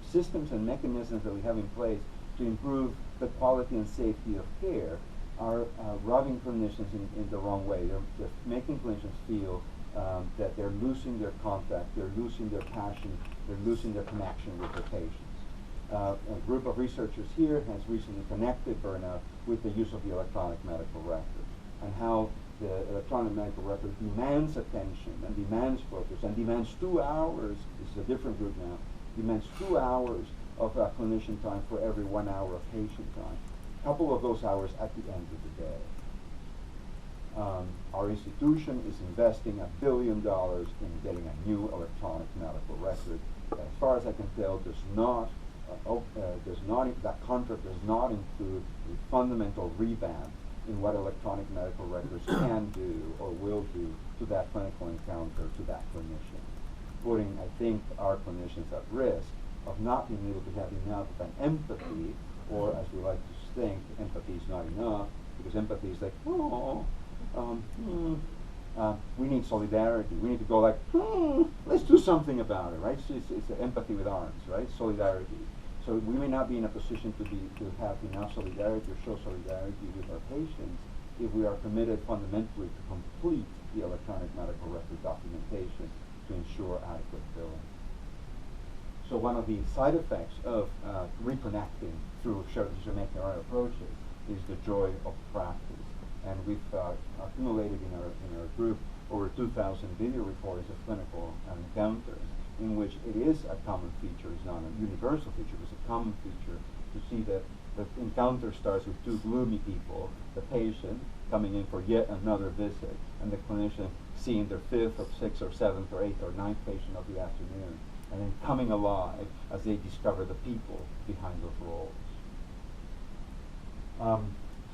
systems and mechanisms that we have in place to improve the quality and safety of care are rubbing clinicians in the wrong way. They're making clinicians feel that they're losing their contact, they're losing their passion, they're losing their connection with their patients. A group of researchers here has recently connected burnout with the use of the electronic medical record and how the electronic medical record demands attention and demands focus and demands 2 hours, this is a different group now, demands 2 hours of clinician time for every 1 hour of patient time. A couple of those hours at the end of the day. Our institution is investing $1 billion in getting a new electronic medical record. As far as I can tell, that contract does not include a fundamental revamp in what electronic medical records can do or will do to that clinical encounter, to that clinician, putting, I think, our clinicians at risk of not being able to have enough of an empathy, or as we like to think, empathy is not enough, because empathy is like, we need solidarity. We need to go like, let's do something about it, right? So it's empathy with arms, right? Solidarity. So we may not be in a position to have enough solidarity or show solidarity with our patients if we are committed fundamentally to complete the electronic medical record documentation to ensure adequate billing. So one of the side effects of reconnecting through shared decision-making approaches is the joy of practice. And we've accumulated in our group over 2,000 video recordings of clinical encounters in which it is a common feature, it's not a universal feature, it's a common feature to see that the encounter starts with 2 gloomy people, the patient coming in for yet another visit, and the clinician seeing their 5th or 6th or 7th or 8th or 9th patient of the afternoon, and then coming alive as they discover the people behind those roles.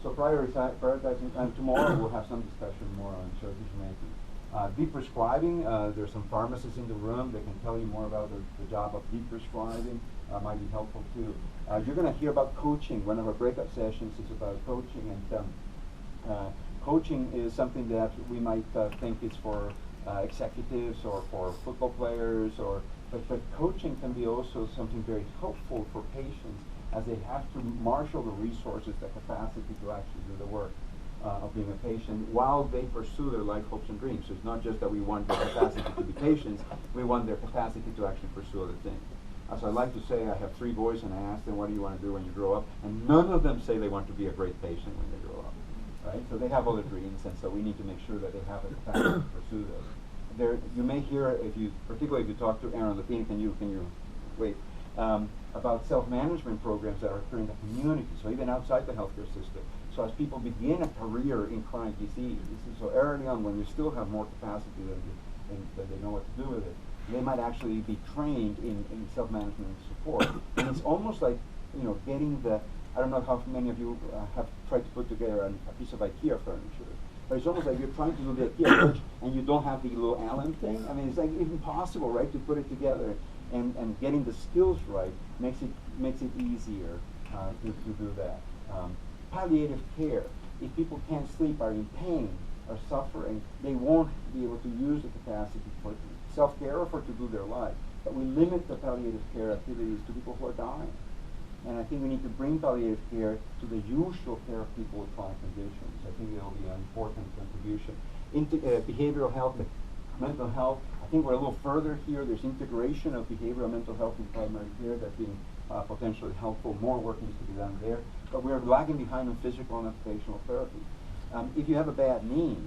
So prioritizing, and tomorrow we'll have some discussion more on shared decision-making. Deprescribing, there's some pharmacists in the room that can tell you more about the job of deprescribing, might be helpful too. You're going to hear about coaching. One of our breakout sessions is about coaching, and coaching is something that we might think is for executives or for football players, but coaching can be also something very helpful for patients as they have to marshal the resources, the capacity to actually do the work of being a patient while they pursue their life hopes and dreams. So it's not just that we want their capacity to be patients, we want their capacity to actually pursue other things. As I like to say, I have 3 boys and I ask them, what do you want to do when you grow up? And none of them say they want to be a great patient when they grow up, right? So they have other dreams, and so we need to make sure that they have the capacity to pursue those. You may hear, particularly if you talk to Aaron Lepine, can you wait? About self-management programs that are occurring in the community, so even outside the healthcare system. So as people begin a career in chronic disease, so early on when we still have more capacity than they know what to do with it, they might actually be trained in self-management support. And it's almost like, getting I don't know how many of you have tried to put together a piece of IKEA furniture, but it's almost like you're trying to do the IKEA furniture and you don't have the little Allen thing. I mean, it's like impossible, right, to put it together. And getting the skills right makes it easier to do that. Palliative care. If people can't sleep, are in pain, are suffering, they won't be able to use the capacity for self-care or to do their life. But we limit the palliative care activities to people who are dying. And I think we need to bring palliative care to the usual care of people with chronic conditions. I think it will be an important contribution. Behavioral health, mental health. I think we're a little further here. There's integration of behavioral mental health in primary care that's being potentially helpful. More work needs to be done there. But we're lagging behind on physical and occupational therapy. If you have a bad knee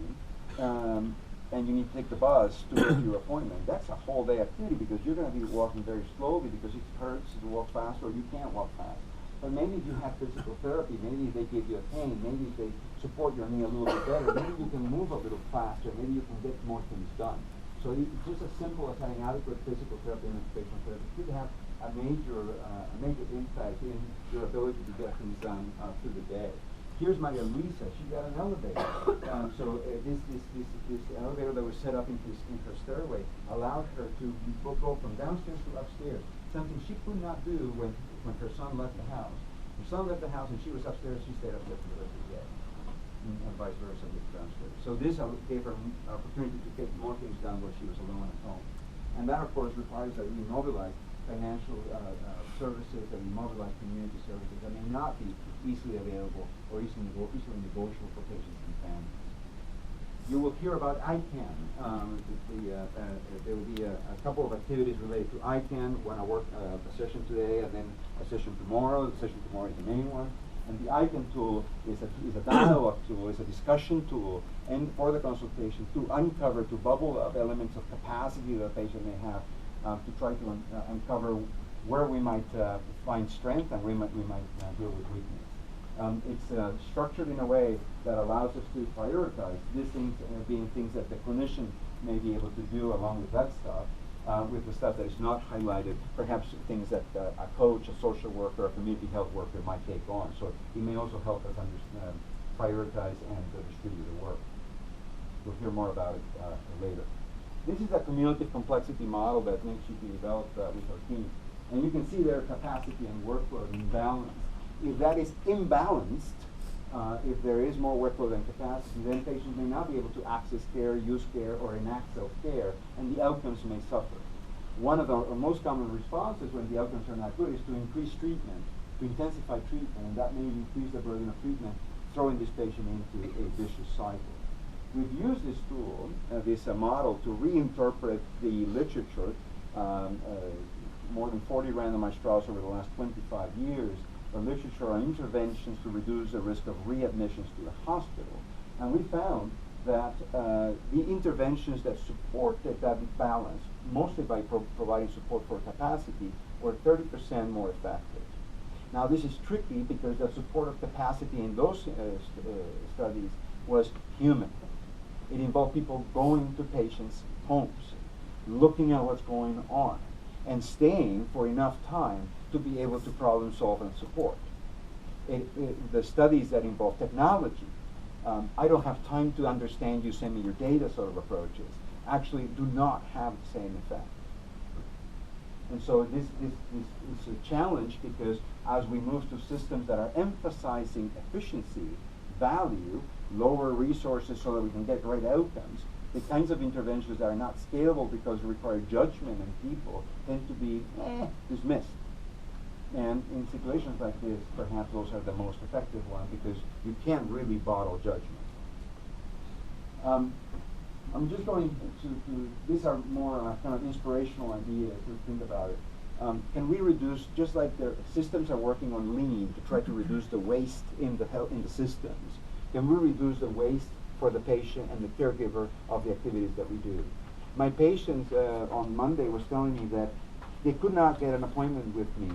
and you need to take the bus to go to your appointment, that's a whole day activity because you're going to be walking very slowly because it hurts to walk fast or you can't walk fast. But maybe if you have physical therapy, maybe if they give you a cane, maybe if they support your knee a little bit better, maybe you can move a little faster, maybe you can get more things done. So just as simple as having adequate physical therapy and occupational therapy could have a major impact in your ability to get things done through the day. Here's Maria Luisa. She got an elevator. This elevator that was set up in her stairway allowed her to go from downstairs to upstairs, something she could not do when her son left the house. Her son left the house and she was upstairs, she stayed upstairs for the rest of the day. And vice versa with downstairs. So this gave her an opportunity to get more things done where she was alone at home. And that, of course, requires that we mobilize financial services, that we mobilize community services that may not be easily available or easily negotiable for patients and families. You will hear about ICANN. There will be a couple of activities related to ICANN, one a session today and then a session tomorrow. The session tomorrow is the main one. And the ICANN tool is a dialogue tool, is a discussion tool, and for the consultation to uncover, to bubble up elements of capacity that a patient may have to try to uncover where we might find strength and we might deal with weakness. It's structured in a way that allows us to prioritize these things being things that the clinician may be able to do along with that stuff, with the stuff that is not highlighted, perhaps things that a coach, a social worker, a community health worker might take on. So it may also help us understand, prioritize and distribute the work. We'll hear more about it later. This is a cumulative complexity model that NICSHP developed with our team. And you can see their capacity and workload imbalance. If that is imbalanced, if there is more workload than capacity, then patients may not be able to access care, use care, or enact self-care, and the outcomes may suffer. One of the most common responses when the outcomes are not good is to increase treatment, to intensify treatment, and that may increase the burden of treatment, throwing this patient into a vicious cycle. We've used this tool, this model, to reinterpret the literature, more than 40 randomized trials over the last 25 years, the literature on interventions to reduce the risk of readmissions to the hospital. And we found that the interventions that supported that balance, mostly by providing support for capacity, were 30% more effective. Now this is tricky because the support of capacity in those studies was human. It involved people going to patients' homes, looking at what's going on, and staying for enough time to be able to problem solve and support. The studies that involve technology, I don't have time to understand you, send me your data sort of approaches, actually do not have the same effect. And so this is a challenge because as we move to systems that are emphasizing efficiency, value, lower resources so that we can get great outcomes, the kinds of interventions that are not scalable because they require judgment and people tend to be dismissed. And in situations like this, perhaps those are the most effective ones because you can't really bottle judgment. I'm just going to these are more kind of inspirational ideas to think about it. Can we reduce, just like the systems are working on lean to try to reduce the waste in the systems, can we reduce the waste for the patient and the caregiver of the activities that we do? My patient on Monday was telling me that they could not get an appointment with me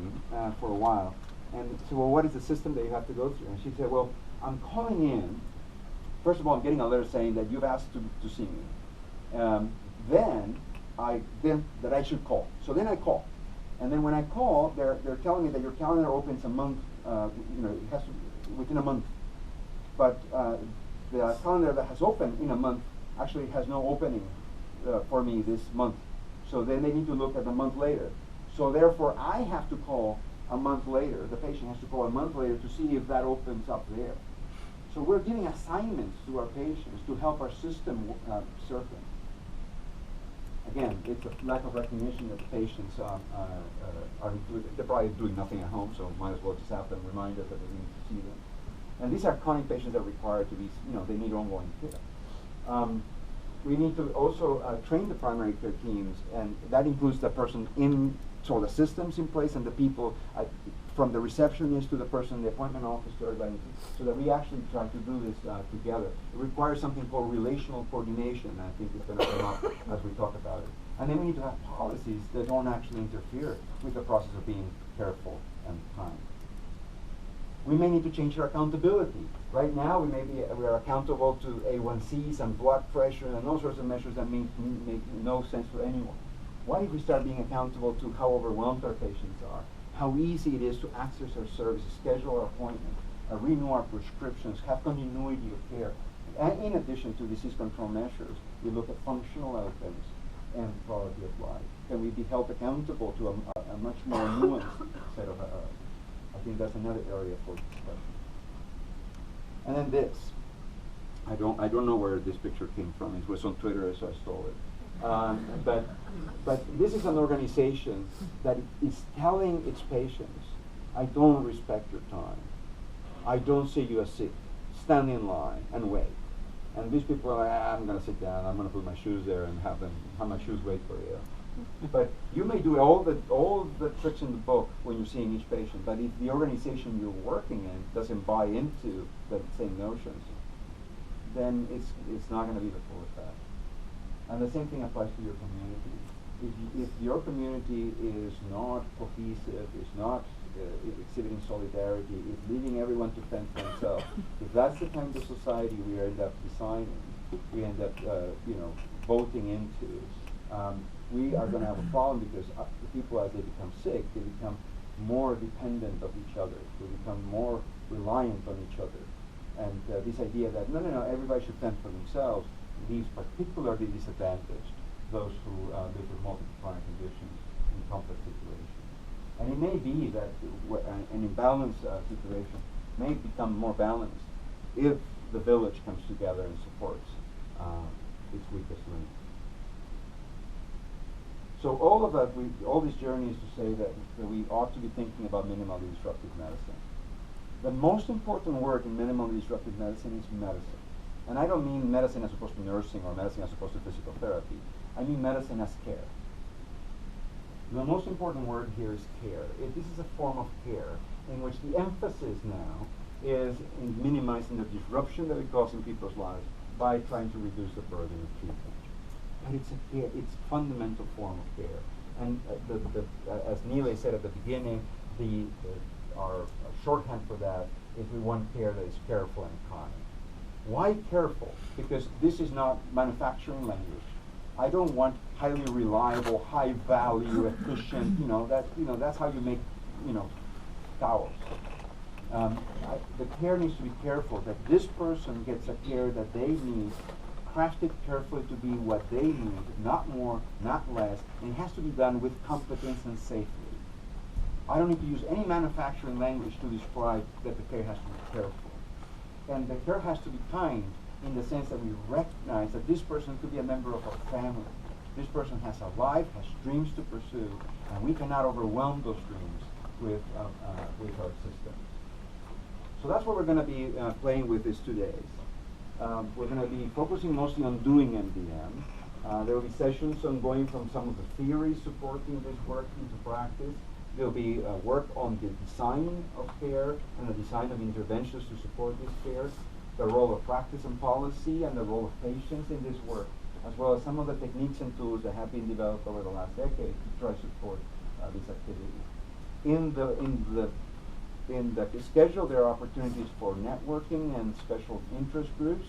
for a while. And I said, well, what is the system that you have to go through? And she said, well, I'm calling in. First of all, I'm getting a letter saying that you've asked to see me. Then that I should call. So then I call. And then when I call, they're telling me that your calendar opens a month, it has to, within a month. But the calendar that has opened in a month actually has no opening for me this month. So then they need to look at a month later. So therefore, I have to call a month later. The patient has to call a month later to see if that opens up there. So we're giving assignments to our patients to help our system serve them. Again, it's a lack of recognition that the patients they're probably doing nothing at home, so might as well just have them remind us that we need to see them. And these are chronic patients that require to be, they need ongoing care. We need to also train the primary care teams, and that includes the person so the systems in place and the people from the receptionist to the person in the appointment office to everybody, so that we actually try to do this together. It requires something called relational coordination, and I think it's going to come up as we talk about it. And then we need to have policies that don't actually interfere with the process of being careful and kind. We may need to change our accountability. Right now, we are accountable to A1Cs and blood pressure and all sorts of measures that make no sense to anyone. What if we start being accountable to how overwhelmed our patients are, how easy it is to access our services, schedule our appointments, renew our prescriptions, have continuity of care. And in addition to disease control measures, we look at functional outcomes and quality of life. Can we be held accountable to a much more nuanced set of I think that's another area for discussion. And then this. I don't know where this picture came from. It was on Twitter, so I stole it. But this is an organization that is telling its patients, I don't respect your time. I don't see you as sick. Stand in line and wait. And these people are like, I'm going to sit down. I'm going to put my shoes there and have my shoes wait for you. But you may do all the tricks in the book when you're seeing each patient. But if the organization you're working in doesn't buy into the same notions, then it's not going to be the full effect. And the same thing applies to your community. If your community is not cohesive, is not exhibiting solidarity, is leaving everyone to fend for themselves, if that's the kind of society we end up designing, we end up voting into, we are going to have a problem because the people, as they become sick, they become more dependent of each other. They become more reliant on each other. And this idea that, no, everybody should fend for themselves leaves particularly disadvantaged those who live with multiple chronic conditions in complex situations. And it may be that an imbalanced situation may become more balanced if the village comes together and supports its weakest link. So all of that, all this journey is to say that we ought to be thinking about minimally disruptive medicine. The most important word in minimally disruptive medicine is medicine. And I don't mean medicine as opposed to nursing or medicine as opposed to physical therapy. I mean medicine as care. The most important word here is care. This is a form of care in which the emphasis now is in minimizing the disruption that it causes in people's lives by trying to reduce the burden of treatment. And it's a fundamental form of care. And as Neely said at the beginning, our shorthand for that is we want care that is careful and kind. Why careful? Because this is not manufacturing language. I don't want highly reliable, high value, efficient, that's how you make, towels. The care needs to be careful that this person gets a care that they need, crafted carefully to be what they need, not more, not less, and it has to be done with competence and safely. I don't need to use any manufacturing language to describe that the care has to be careful. And the care has to be kind in the sense that we recognize that this person could be a member of our family. This person has a life, has dreams to pursue, and we cannot overwhelm those dreams with our systems. So that's what we're going to be playing with these 2 days. We're going to be focusing mostly on doing MDM. There will be sessions on going from some of the theories supporting this work into practice. There will be work on the design of care and the design of interventions to support this care, the role of practice and policy, and the role of patients in this work, as well as some of the techniques and tools that have been developed over the last decade to try to support this activity. In the schedule, there are opportunities for networking and special interest groups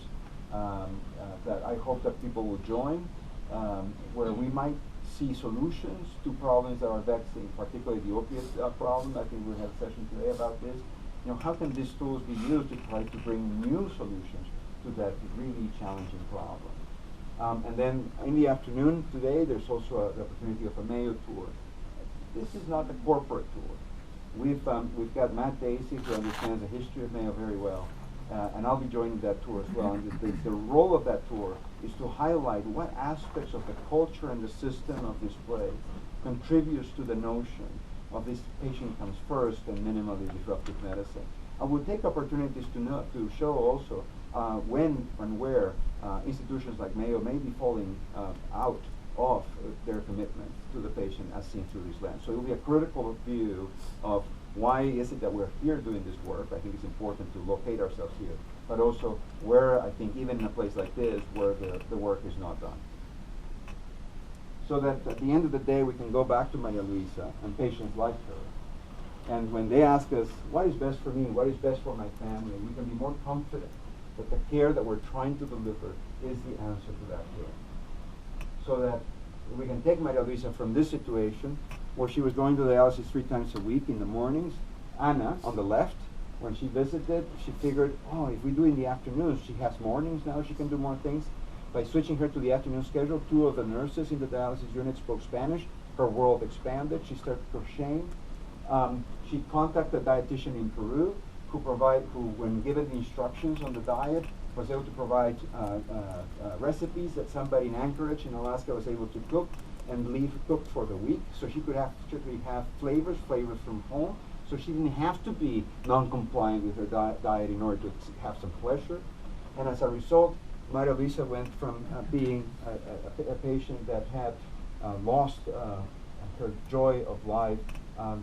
that I hope that people will join, where we might see solutions to problems that are vexing, particularly the opiate problem. I think we have a session today about this. How can these tools be used to try to bring new solutions to that really challenging problem? And then in the afternoon today, there's also the opportunity of a Mayo tour. This is not a corporate tour. We've got Matt Dacey, who understands the history of Mayo very well, and I'll be joining that tour as well. And the role of that tour is to highlight what aspects of the culture and the system of this place contributes to the notion of this patient comes first and minimally disruptive medicine. I will take opportunities to show also when and where institutions like Mayo may be falling out of their commitment to the patient as seen through this lens. So it will be a critical view of why is it that we're here doing this work. I think it's important to locate ourselves here, but also where I think even in a place like this where the work is not done. So that at the end of the day we can go back to Maria Luisa and patients like her And when they ask us, what is best for me, what is best for my family, we can be more confident that the care that we're trying to deliver is the answer to that care. So that we can take Maria Luisa from this situation where she was going to dialysis 3 times a week in the mornings. Anna, on the left, when she visited, she figured, oh, if we do in the afternoons, she has mornings now, she can do more things. By switching her to the afternoon schedule, 2 of the nurses in the dialysis unit spoke Spanish. Her world expanded. She started crocheting. She contacted a dietitian in Peru who, when given the instructions on the diet, was able to provide recipes that somebody in Anchorage in Alaska was able to cook and leave cooked for the week. So she could strictly have flavors from home. So she didn't have to be non-compliant with her diet in order to have some pleasure. And as a result, Maria Luisa went from being a patient that had lost her joy of life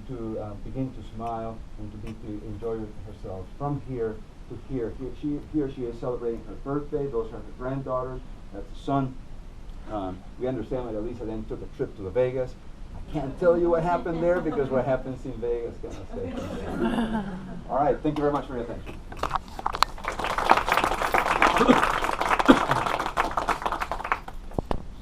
to begin to smile and to enjoy herself from here to here. Here she is celebrating her birthday. Those are her granddaughters. That's the son. We understand that Elisa then took a trip to Vegas. I can't tell you what happened there because what happens in Vegas cannot stay. All right. Thank you very much for your attention.